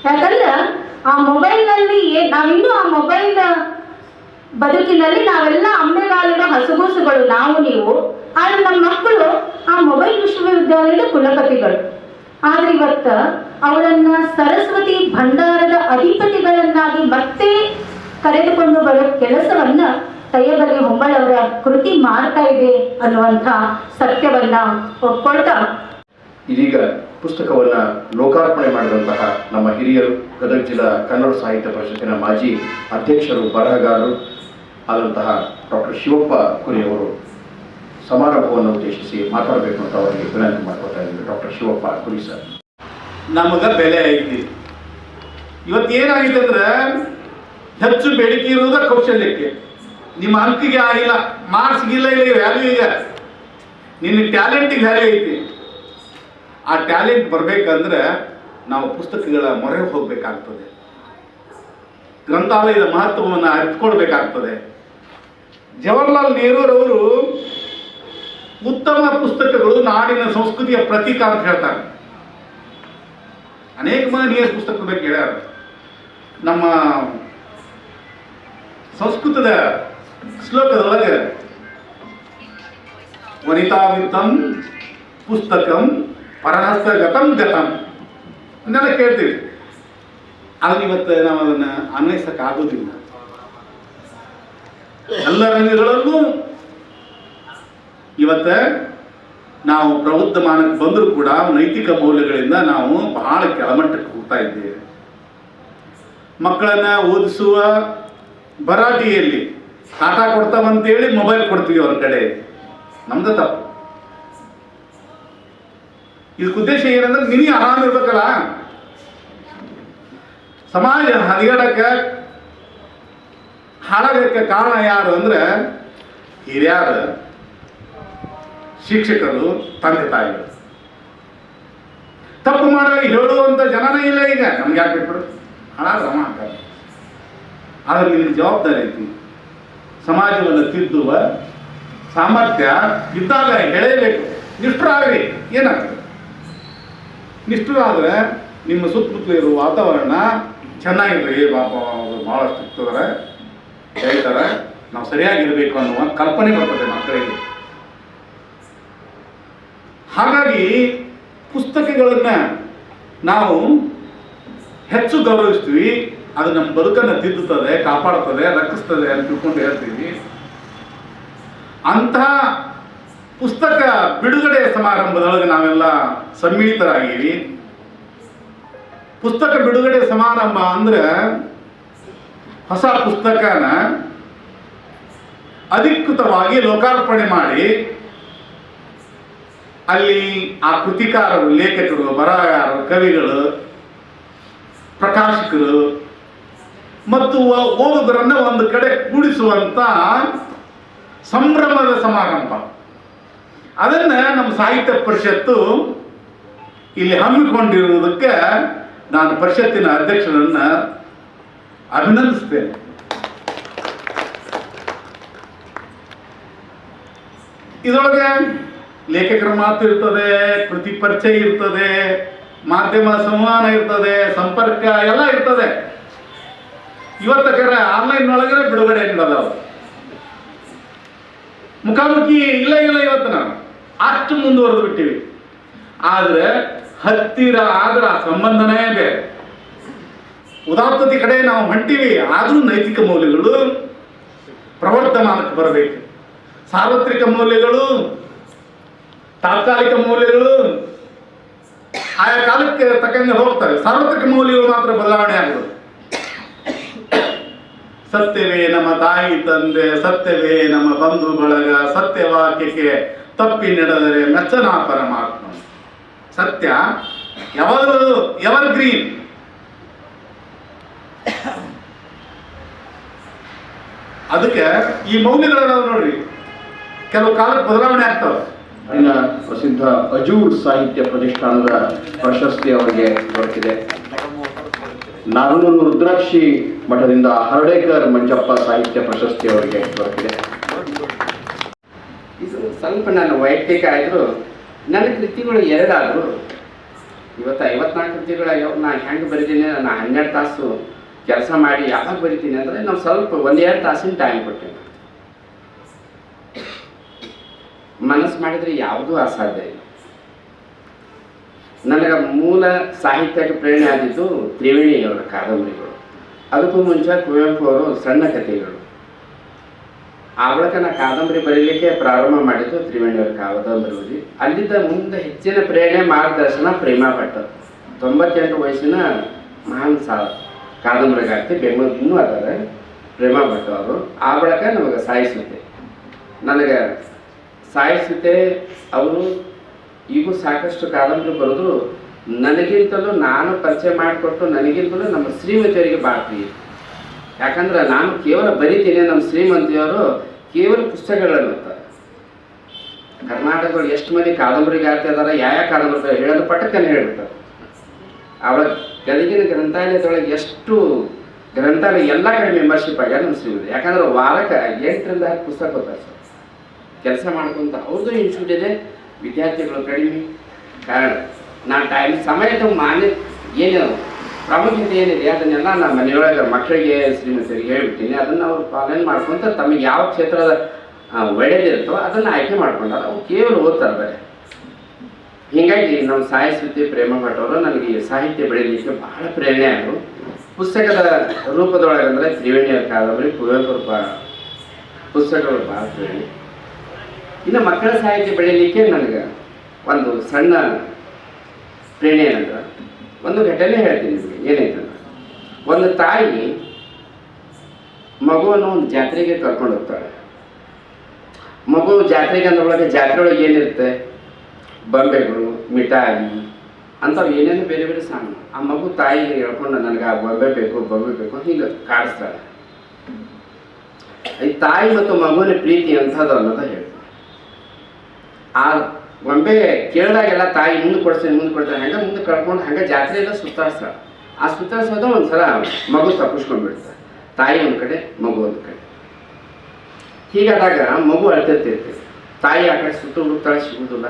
ಯಾಕಂದ್ರೆ ಆ ಮೊಬೈಲ್ನಲ್ಲಿ ನಾವಿನ್ನೂ ಆ ಮೊಬೈಲ್ ಬದುಕಿನಲ್ಲಿ ನಾವೆಲ್ಲ ಅಮ್ಮೆಗಾಲಿನ ಹಸುಗೂಸುಗಳು ನಾವು ನೀವು. ಆದರೆ ನಮ್ಮ ಮಕ್ಕಳು ಆ ಮೊಬೈಲ್ ವಿಶ್ವವಿದ್ಯಾಲಯದ ಕುಲಪತಿಗಳು. ಆದರೆ ಇವತ್ತು ಅವರನ್ನು ಸರಸ್ವತಿ ಭಂಡಾರದ ಅಧಿಪತಿಗಳನ್ನಾಗಿ ಮತ್ತೆ ಕರೆದುಕೊಂಡು ಬರೋ ಕೆಲಸವನ್ನು ತಯ್ಯಬಲಿ ಹೊಂಬಳವರ ಕೃತಿ ಮಾಡ್ತಾ ಇದೆ ಅನ್ನುವಂಥ ಸತ್ಯವನ್ನ ಒಪ್ಕೊಳ್ತಾ ಇದೀಗ ಪುಸ್ತಕವನ್ನ ಲೋಕಾರ್ಪಣೆ ಮಾಡಿದಂತಹ ನಮ್ಮ ಹಿರಿಯರು, ಗದಗ ಜಿಲ್ಲಾ ಕನ್ನಡ ಸಾಹಿತ್ಯ ಪರಿಷತ್ತಿನ ಮಾಜಿ ಅಧ್ಯಕ್ಷರು, ಬರಹಗಾರರು ಆದಂತಹ ಡಾಕ್ಟರ್ ಶಿವಪ್ಪ ಕುರಿಯವರು ಸಮಾರಂಭವನ್ನು ಉದ್ದೇಶಿಸಿ ಮಾತಾಡಬೇಕು ಅಂತ ಅವರಿಗೆ ವಿನಂತಿ ಮಾಡ್ಕೊತಾ ಇದ್ದೀವಿ. ಡಾಕ್ಟರ್ ಶಿವಪ್ಪ ಕುರಿ ಸರ್. ನಮಗೆ ಬೆಲೆ ಐತಿ. ಇವತ್ತೇನಾಗಿದೆ ಅಂದ್ರೆ ಹೆಚ್ಚು ಬೇಡಿಕೆ ಇರುವುದ ಕೌಶಲ್ಯಕ್ಕೆ. ನಿಮ್ಮ ಅಂಕಿಗೆ ಆಗಿಲ್ಲ, ಮಾರ್ಕ್ಸ್ಗಿಲ್ಲ, ಇಲ್ಲ ವ್ಯಾಲ್ಯೂ ಈಗ ನಿನ್ನ ಟ್ಯಾಲೆಂಟಿಗೆ ವ್ಯಾಲ್ಯೂ ಐತಿ. ಆ ಟ್ಯಾಲೆಂಟ್ ಬರಬೇಕಂದ್ರೆ ನಾವು ಪುಸ್ತಕಗಳ ಮೊರೆ ಹೋಗಬೇಕಾಗ್ತದೆ, ಗ್ರಂಥಾಲಯದ ಮಹತ್ವವನ್ನು ಅರಿತುಕೊಳ್ಬೇಕಾಗ್ತದೆ. ಜವಾಹರ್ಲಾಲ್ ನೆಹರೂರವರು ಉತ್ತಮ ಪುಸ್ತಕಗಳು ನಾಡಿನ ಸಂಸ್ಕೃತಿಯ ಪ್ರತೀಕ ಅಂತ ಹೇಳ್ತಾರೆ. ಅನೇಕ ಮಹನೀಯರ ಪುಸ್ತಕದ ಬಗ್ಗೆ ಹೇಳ್ಯಾರ. ನಮ್ಮ ಸಂಸ್ಕೃತದ ಶ್ಲೋಕದೊಳಗೆ ವನಿತಾವಿತ್ತಂ ಪುಸ್ತಕಂ ಪರಹಸ್ತಗತಂ ಗತಂ ಇದನ್ನೆಲ್ಲ ಕೇಳ್ತೀವಿ. ಆದರೆ ಇವತ್ತು ನಾವು ಅದನ್ನು ಅನ್ವಯಿಸಕ್ಕಾಗೋದಿಲ್ಲ. ಎಲ್ಲ ರಂಗಗಳಲ್ಲೂ ಇವತ್ತು ನಾವು ಪ್ರಬುದ್ಧಮಾನಕ್ಕೆ ಬಂದರೂ ಕೂಡ ನೈತಿಕ ಮೌಲ್ಯಗಳಿಂದ ನಾವು ಬಹಳ ಕೆಳಮಟ್ಟಕ್ಕೆ ಹೋಗ್ತಾ ಇದ್ದೇವೆ. ಮಕ್ಕಳನ್ನ ಓದಿಸುವ ಭರಾಟೆಯಲ್ಲಿ ಕಾಟ ಕೊಡ್ತಾವಂತೇಳಿ ಮೊಬೈಲ್ ಕೊಡ್ತೀವಿ ಅವ್ರ ಕಡೆ. ನಮ್ದು ತಪ್ಪು. ಇದಕ್ಕೆ ಉದ್ದೇಶ ಏನಂದ್ರೆ ನಿನಗೆ ಆರಾಮ ಇರ್ಬೇಕಲ್ಲ. ಸಮಾಜ ಹದಿಗಡಕ್ಕೆ ಹಾಳಾಗಕ್ಕೆ ಕಾರಣ ಯಾರು ಅಂದ್ರೆ ಹಿರಿಯರು, ಶಿಕ್ಷಕರು, ತಂದೆ ತಾಯಿಗಳು. ತಪ್ಪು ಮಾಡುವಾಗ ಹೇಳುವಂಥ ಜನನೇ ಇಲ್ಲ ಈಗ. ನಮ್ಗೆ ಯಾಕೆ ಬಿಟ್ಬಿಡು, ಹಾಳಾದ್ರೆ ಅಮ್ಮ ಅಂತಾರೆ. ಆದರೆ ನಿಮಗೆ ಜವಾಬ್ದಾರಿ ಐತಿ. ಸಮಾಜವನ್ನು ತಿದ್ದುವ ಸಾಮರ್ಥ್ಯ ಇದ್ದಾಗ ಹೇಳಲೇಬೇಕು. ನಿಷ್ಠರಾಗ್ರಿ, ಏನಾಗ್ತದೆ ನಿಷ್ಠರಾದರೆ ನಿಮ್ಮ ಸುತ್ತಮುತ್ತಲು ಇರುವ ವಾತಾವರಣ ಚೆನ್ನಾಗಿರ್ತದೆ. ಏ ಪಾಪ ಅವರು ಭಾಳಷ್ಟು ಇರ್ತದಾರೆ, ಹೇಳ್ತಾರೆ, ನಾವು ಸರಿಯಾಗಿರಬೇಕು ಅನ್ನುವ ಕಲ್ಪನೆ ಬರ್ತದೆ ಮಕ್ಕಳಿಗೆ. ಹಾಗಾಗಿ ಪುಸ್ತಕಗಳನ್ನು ನಾವು ಹೆಚ್ಚು ಗೌರವಿಸ್ತೀವಿ. ಅದು ನಮ್ಮ ಬದುಕನ್ನು ತಿದ್ದುತ್ತದೆ, ಕಾಪಾಡುತ್ತದೆ, ರಕ್ಷಿಸ್ತದೆ ಅಂತ ತಿಳ್ಕೊಂಡು ಹೇಳ್ತೀವಿ. ಅಂತಹ ಪುಸ್ತಕ ಬಿಡುಗಡೆ ಸಮಾರಂಭದೊಳಗೆ ನಾವೆಲ್ಲ ಸಮ್ಮಿಳಿತರಾಗೀವಿ. ಪುಸ್ತಕ ಬಿಡುಗಡೆ ಸಮಾರಂಭ ಅಂದ್ರೆ ಹೊಸ ಪುಸ್ತಕನ ಅಧಿಕೃತವಾಗಿ ಲೋಕಾರ್ಪಣೆ ಮಾಡಿ ಅಲ್ಲಿ ಆ ಕೃತಿಕಾರರು, ಲೇಖಕರು, ಬರಹಗಾರರು, ಕವಿಗಳು, ಪ್ರಕಾಶಕರು ಮತ್ತು ಓದುಗರನ್ನು ಒಂದು ಕಡೆ ಕೂಡಿಸುವಂತ ಸಂಭ್ರಮದ ಸಮಾರಂಭ. ಅದನ್ನ ನಮ್ಮ ಸಾಹಿತ್ಯ ಪರಿಷತ್ತು ಇಲ್ಲಿ ಹಮ್ಮಿಕೊಂಡಿರುವುದಕ್ಕೆ ನಾನು ಪರಿಷತ್ತಿನ ಅಧ್ಯಕ್ಷರನ್ನ ಅಭಿನಂದಿಸ್ತೇನೆ. ಇದರೊಳಗೆ ಲೇಖಕರ ಮಾತು ಇರ್ತದೆ, ಕೃತಿ ಪರಿಚಯ ಇರ್ತದೆ, ಮಾಧ್ಯಮ ಸಂವಹನ ಇರ್ತದೆ, ಸಂಪರ್ಕ ಎಲ್ಲ ಇರ್ತದೆ. ಇವತ್ತಕರ ಆನ್ಲೈನ್ ಒಳಗಡೆ ಬಿಡುಗಡೆ ನಡೆದವು, ಮುಖಾಮುಖಿ ಇಲ್ಲ ಇವತ್ತು ನಾವು ಅಷ್ಟು ಮುಂದುವರೆದು ಬಿಟ್ಟಿವಿ. ಆದ್ರೆ ಹತ್ತಿರ ಆದ್ರೆ ಆ ಸಂಬಂಧನೇ ಬೇರೆ. ಉದಾತ್ತತೆ ಕಡೆ ನಾವು ಹೊಂಟಿವಿ, ಆದ್ರೂ ನೈತಿಕ ಮೌಲ್ಯಗಳು ಪ್ರವರ್ಧಮಾನಕ್ಕೆ ಬರಬೇಕು. ಸಾರ್ವತ್ರಿಕ ಮೌಲ್ಯಗಳು, ತಾತ್ಕಾಲಿಕ ಮೌಲ್ಯಗಳು ಆಯಾ ಕಾಲಕ್ಕೆ ತಕ್ಕಂಗೆ ಹೋಗ್ತವೆ. ಸಾರ್ವತ್ರಿಕ ಮೌಲ್ಯಗಳು ಮಾತ್ರ ಬದಲಾವಣೆ ಆಗೋದು. ಸತ್ಯವೇ ನಮ್ಮ ತಾಯಿ ತಂದೆ, ಸತ್ಯವೇ ನಮ್ಮ ಬಂಧು ಬಳಗ, ಸತ್ಯವಾಕ್ಯಕ್ಕೆ ತಪ್ಪಿ ನಡೆದರೆ ಮೆಚ್ಚನ ಪರಮಾತ್ಮ. ಸತ್ಯ ಯಾವಾಗಲೂ ಎವರ್ ಗ್ರೀನ್. ಅದಕ್ಕೆ ಈ ಮೌಲ್ಯಗಳನ್ನ ನೋಡ್ರಿ, ಕೆಲವು ಕಾಲಕ್ಕೆ ಬದಲಾವಣೆ ಆಗ್ತವೆ. ಪ್ರಸಿದ್ಧ ಅಜೂರ್ ಸಾಹಿತ್ಯ ಪ್ರತಿಷ್ಠಾನದ ಪ್ರಶಸ್ತಿ ಅವರಿಗೆ ದೊರಕಿದೆ. ನಾಗನೂರು ರುದ್ರಾಕ್ಷಿ ಮಠದಿಂದ ಹರ್ಡೇಕರ್ ಮಂಜಪ್ಪ ಸಾಹಿತ್ಯ ಪ್ರಶಸ್ತಿ ಅವರಿಗೆ ದೊರಕಿದೆ. ಇದು ಸ್ವಲ್ಪ ನನ್ನ ವೈಯಕ್ತಿಕ ಆದರೂ ನನ್ನ ಕೃತಿಗಳು ಎರಡಾದರೂ ಇವತ್ತು 54 ಕೃತಿಗಳಾಗ್ಯಾವ. ನಾನು ಹೆಂಗೆ ಬರೀತೀನಿ, ನಾನು 12 ತಾಸು ಕೆಲಸ ಮಾಡಿ ಯಾವಾಗ ಬರಿತೀನಿ ಅಂದರೆ ನಾವು ಸ್ವಲ್ಪ 1-2 ತಾಸಿನ ಟೈಮ್ ಕೊಟ್ಟೇನೆ. ಮನಸ್ಸು ಮಾಡಿದರೆ ಯಾವುದೂ ಅಸಾಧ್ಯ ಇಲ್ಲ. ನನಗೆ ಮೂಲ ಸಾಹಿತ್ಯಕ್ಕೆ ಪ್ರೇರಣೆ ಆದಿದ್ದು ತ್ರಿವೇಣಿಯವರ ಕಾದಂಬರಿಗಳು. ಅದಕ್ಕೂ ಮುಂಚೆ ಕುವೆಂಪು ಅವರು ಸಣ್ಣ ಕಥೆಗಳು. ಆ ಬಳಿಕ ನಾನು ಕಾದಂಬರಿ ಬರೀಲಿಕ್ಕೆ ಪ್ರಾರಂಭ ಮಾಡಿದ್ದು ತ್ರಿವೇಣಿಯವರ ಕಾದಂಬರಿ ಓದಿ. ಅಲ್ಲಿದ್ದ ಮುಂದೆ ಹೆಚ್ಚಿನ ಪ್ರೇರಣೆ ಮಾರ್ಗದರ್ಶನ ಪ್ರೇಮಾ ಭಟ್, 98 ವಯಸ್ಸಿನ ಮಹಾನ್ ಕಾದಂಬರಿಗಾರ್ತಿ, ಬೆಂಗಳೂರಿನೂ ಅದಾರೆ ಪ್ರೇಮಾ ಭಟ್ ಅವರು. ಆ ಬಳಿಕ ನಮಗೆ ಸಾಯಿಸುತ್ತೆ. ನನಗೆ ಸಾಯಿಸುತ್ತೆ ಅವರು ಈಗೂ ಸಾಕಷ್ಟು ಕಾದಂಬರಿ ಬರೆದ್ರು. ನನಗಿಂತಲೂ ನಾನು ಪರಿಚಯ ಮಾಡಿಕೊಟ್ಟು ನನಗಿಂತಲೂ ನಮ್ಮ ಶ್ರೀಮತಿಯವರಿಗೆ ಬಾಳ್ತೀವಿ. ಯಾಕಂದ್ರೆ ನಾನು ಕೇವಲ ಬರೀತೀನಿ, ನಮ್ಮ ಶ್ರೀಮಂತಿಯವರು ಕೇವಲ ಪುಸ್ತಕಗಳನ್ನು ಓದ್ತಾರೆ. ಕರ್ನಾಟಕದಲ್ಲಿ ಎಷ್ಟು ಮಂದಿ ಕಾದಂಬರಿಗಾರ್ತಿ ಅದಾರ, ಯಾವ ಕಾದಂಬರಿ ಹೇಳೋದು ಪಟಕ್ಕನ್ನು ಹೇಳ್ಬಿಡ್ತಾರೆ. ಅವಳ ಗದಗಿನ ಗ್ರಂಥಾಲಯದೊಳಗೆ ಎಷ್ಟು ಗ್ರಂಥಾಲಯ ಎಲ್ಲ ಕಡೆ ಮೆಂಬರ್ಶಿಪ್ ಆಗ್ಯಾರ ನಮ್ಮ ಶ್ರೀಮತಿ. ಯಾಕಂದ್ರೆ ವಾರಕ್ಕೆ 8ರಿಂದ 10 ಪುಸ್ತಕ ಓದ್ತಾರೆ ಸರ್. ಕೆಲಸ ಮಾಡ್ಕೊಂತ ಅವ್ರದ್ದು ಇನ್ಸ್ಟಿಟ್ಯೂಟ್ ಇದೆ, ವಿದ್ಯಾರ್ಥಿಗಳು ಕಡಿಮೆ. ಕಾರಣ ನಾನು ಸಮಯದ ಏನು ಪ್ರಾಮುಖ್ಯತೆ ಏನಿದೆ ಅದನ್ನೆಲ್ಲ ನಾನು ಮನೆಯೊಳಗೆ ಮಕ್ಕಳಿಗೆ ಶ್ರೀಮತಿಯರಿಗೆ ಹೇಳ್ಬಿಡ್ತೀನಿ. ಅದನ್ನು ಅವ್ರು ಪಾಲನೆ ಮಾಡ್ಕೊಂತ ತಮಗೆ ಯಾವ ಕ್ಷೇತ್ರದ ಒಳ್ಳೆಯದಿರುತ್ತೋ ಅದನ್ನು ಆಯ್ಕೆ ಮಾಡ್ಕೊಂಡಾರ. ಅವ್ರು ಕೇವಲ ಓದ್ತಾರೆ ಬರೀ. ಹೀಗಾಗಿ ನಮ್ಮ ಸಾಹಿತ್ಯ ಪ್ರೇಮ ಭಟ್ ಅವರು ನನಗೆ ಸಾಹಿತ್ಯ ಬೆಳೀಲಿಕ್ಕೆ ಬಹಳ ಪ್ರೇರಣೆ ಆದರು. ಪುಸ್ತಕದ ರೂಪದೊಳಗೆ ಅಂದರೆ ತ್ರಿವೇಣಿಯವರ ಕಾದಂಬರಿ, ಕುವೆಂಪು ಪುಸ್ತಕಗಳು ಭಾಳ ಪ್ರೇರಣೆ. ಇನ್ನು ಮಕ್ಕಳ ಸಾಹಿತ್ಯ ಬೆಳೀಲಿಕ್ಕೆ ನನಗೆ ಒಂದು ಸಣ್ಣ ಪ್ರೇರಣೆ ಏನಂದ್ರೆ, ಒಂದು ಘಟನೆ ಹೇಳ್ತೀನಿ ನಿಮಗೆ. ಏನೈತಂದ್ರೆ, ಒಂದು ತಾಯಿ ಮಗುವನ್ನು ಒಂದು ಜಾತ್ರೆಗೆ ಕರ್ಕೊಂಡು ಹೋಗ್ತಾಳೆ. ಮಗು ಜಾತ್ರೆಗೆ ಅಂದ್ರೊಳಗೆ ಜಾತ್ರೆ ಒಳಗೆ ಏನಿರುತ್ತೆ, ಬೊಂಬೆಗಳು, ಮಿಠಾಯಿ ಅಂಥವು ಏನೇನು ಬೇರೆ ಬೇರೆ ಸಾಮಾನು. ಆ ಮಗು ತಾಯಿಗೆ ಹೇಳ್ಕೊಂಡು ನನಗೆ ಆ ಬೊಂಬೆ ಬೇಕು ಹೀಗೆ ಕಾಡಿಸ್ತಾಳೆ. ಈ ತಾಯಿ ಮತ್ತು ಮಗುವಿನ ಪ್ರೀತಿ ಅಂಥದ್ದು ಅನ್ನೋದು ಹೇಳ್ತಾರೆ. ಆ ಗೊಂಬೆ ಕೇಳಿದಾಗೆಲ್ಲ ತಾಯಿ ಮುಂದೆ ಕೊಡ್ತಾನೆ ಹಂಗೆ ಮುಂದೆ ಕಳ್ಕೊಂಡು ಹಂಗೆ ಜಾತ್ರೆಯೆಲ್ಲ ಸುತ್ತಾಡ್ಸ್ತಾಳೆ. ಆ ಸುತ್ತಾಡ್ಸೋದು ಒಂದ್ಸಲ ಮಗು ತಪ್ಪಿಸ್ಕೊಂಡ್ಬಿಡ್ತಾರೆ. ತಾಯಿ ಒಂದು ಕಡೆ, ಮಗು ಒಂದು ಕಡೆ. ಹೀಗಾದಾಗ ಮಗು ಅಳ್ತಿರ್ತೈತೆ. ತಾಯಿ ಆ ಕಡೆ ಸುತ್ತು ಹುಡುಕ್ತಾಳೆ, ಸಿಗುದಿಲ್ಲ.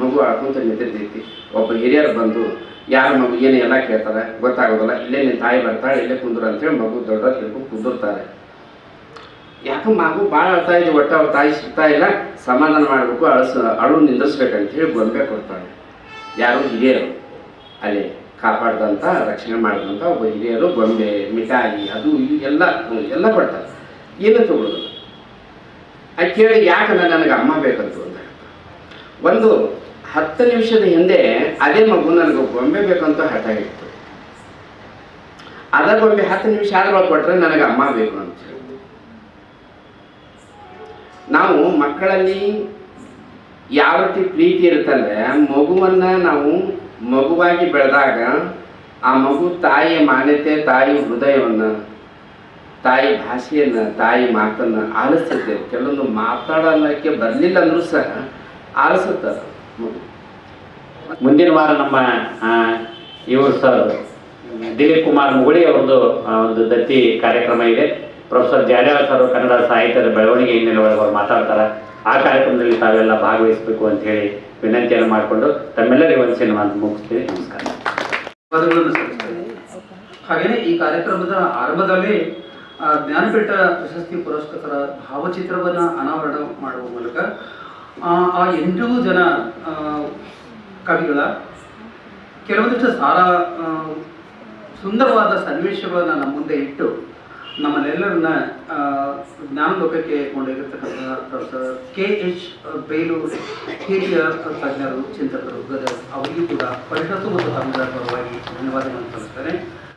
ಮಗು ಅಳ್ಕೊಂತ ನಿಂತಿರ್ತೈತಿ. ಒಬ್ಬ ಹಿರಿಯರು ಬಂದು ಯಾರು ಮಗು ಏನು ಎಲ್ಲ ಕೇಳ್ತಾರೆ ಗೊತ್ತಾಗೋದಿಲ್ಲ, ಇಲ್ಲೇ ನಿನ್ನ ತಾಯಿ ಬರ್ತಾಳೆ ಇಲ್ಲೇ ಕುಂದ್ರು ಅಂತೇಳಿ ಮಗು ದೊಡ್ಡವ್ರು ತಿಳ್ಕೊಂಡು ಕುಂದಿರ್ತಾರೆ. ಯಾಕೆ ಮಗು ಭಾಳ ಅಳ್ತಾ ಇದ್ದು ಒಟ್ಟು ಅವ್ರ ತಾಯಿ ಸಿಗ್ತಾ ಇಲ್ಲ, ಸಮಾಧಾನ ಮಾಡಬೇಕು, ಅಳು ನಿಂದಿರ್ಸ್ಬೇಕಂತ ಹೇಳಿ ಗೊಂಬೆ ಕೊಡ್ತಾಳೆ. ಯಾರು ಹಿರಿಯರು ಅಲ್ಲಿ ಕಾಪಾಡ್ದಂಥ ರಕ್ಷಣೆ ಮಾಡಿದಂಥ ಒಬ್ಬ ಹಿರಿಯರು ಗೊಂಬೆ ಮಿಠಾಯಿ ಅದು ಇದು ಎಲ್ಲ ಕೊಡ್ತಾರೆ. ಏನು ತಗೊಳ್ಳೋದು ಅದು ಕೇಳಿ ಯಾಕೆ ನನಗೆ ಅಮ್ಮ ಬೇಕಂತ ಒಂದು 10 ನಿಮಿಷದ ಹಿಂದೆ ಅದೇ ಮಗು ನನಗೆ ಗೊಂಬೆ ಬೇಕಂತ ಹಠ ಇತ್ತು. ಅದ ಗೊಂಬೆ 10 ನಿಮಿಷ ಆದ್ಮೇಲೆ ಕೊಟ್ಟರೆ ನನಗೆ ಅಮ್ಮ ಬೇಕು ಅಂತ ಹೇಳಿ. ನಾವು ಮಕ್ಕಳಲ್ಲಿ ಯಾವ ರೀತಿ ಪ್ರೀತಿ ಇರುತ್ತಂದ್ರೆ ಮಗುವನ್ನ ನಾವು ಮಗುವಾಗಿ ಬೆಳೆದಾಗ ಆ ಮಗು ತಾಯಿಯ ಮಾನ್ಯತೆ, ತಾಯಿ ಹೃದಯವನ್ನು, ತಾಯಿ ಭಾಷೆಯನ್ನು, ತಾಯಿ ಮಾತನ್ನು ಆಲಿಸುತ್ತೆ. ಕೆಲವೊಂದು ಮಾತಾಡೋಕ್ಕೆ ಬರಲಿಲ್ಲ ಅಂದರೂ ಸಹ ಆಲಿಸುತ್ತಾರೆ ಮಗು. ಮುಂದಿನ ವಾರ ನಮ್ಮ ಇವರು ಸರ್ ದಿಲೀಪ್ ಕುಮಾರ್ ಮುಗುಳಿ ಅವ್ರದ್ದು ಒಂದು ದತ್ತಿ ಕಾರ್ಯಕ್ರಮ ಇದೆ. ಪ್ರೊಫೆಸರ್ ಜಾಲಿಯಾಳ್ ಸರ್ ಕನ್ನಡ ಸಾಹಿತ್ಯದ ಬೆಳವಣಿಗೆ ಹಿನ್ನೆಲೆ ಅವರು ಮಾತಾಡ್ತಾರೆ. ಆ ಕಾರ್ಯಕ್ರಮದಲ್ಲಿ ತಾವೆಲ್ಲ ಭಾಗವಹಿಸಬೇಕು ಅಂತ ಹೇಳಿ ವಿನಂತಿಯನ್ನು ಮಾಡಿಕೊಂಡು ತಮ್ಮೆಲ್ಲರಿಗೂ ವಂದನೆಯನ್ನು ನಾನು ಮುಗಿಸ್ತೀನಿ. ನಮಸ್ಕಾರ. ಹಾಗೆಯೇ ಈ ಕಾರ್ಯಕ್ರಮದ ಆರಂಭದಲ್ಲಿ ಜ್ಞಾನಪೀಠ ಪ್ರಶಸ್ತಿ ಪುರಸ್ಕೃತರ ಭಾವಚಿತ್ರವನ್ನು ಅನಾವರಣ ಮಾಡುವ ಮೂಲಕ ಆ 8 ಜನ ಕವಿಗಳ ಕೆಲವೊಂದಿಷ್ಟು ಸುಂದರವಾದ ಸನ್ನಿವೇಶಗಳನ್ನು ನಮ್ಮ ಮುಂದೆ ಇಟ್ಟು ನಮ್ಮನ್ನೆಲ್ಲರನ್ನ ಜ್ಞಾನಲೋಕಕ್ಕೆ ಕೊಂಡೊಯ್ದಿರ್ತಕ್ಕಂಥ ಡಾಕ್ಟರ್ KH ಬೇಲೂರು ಹಿರಿಯ ತಜ್ಞರು, ಚಿಂತಕರು, ಗದಗ ಅವರಿಗೂ ಕೂಡ ಪರಿಷತ್ತು ಮತ್ತು ತಮಿಳರ ಪರವಾಗಿ ಧನ್ಯವಾದಗಳನ್ನು ಸಲ್ಲಿಸ್ತೇನೆ.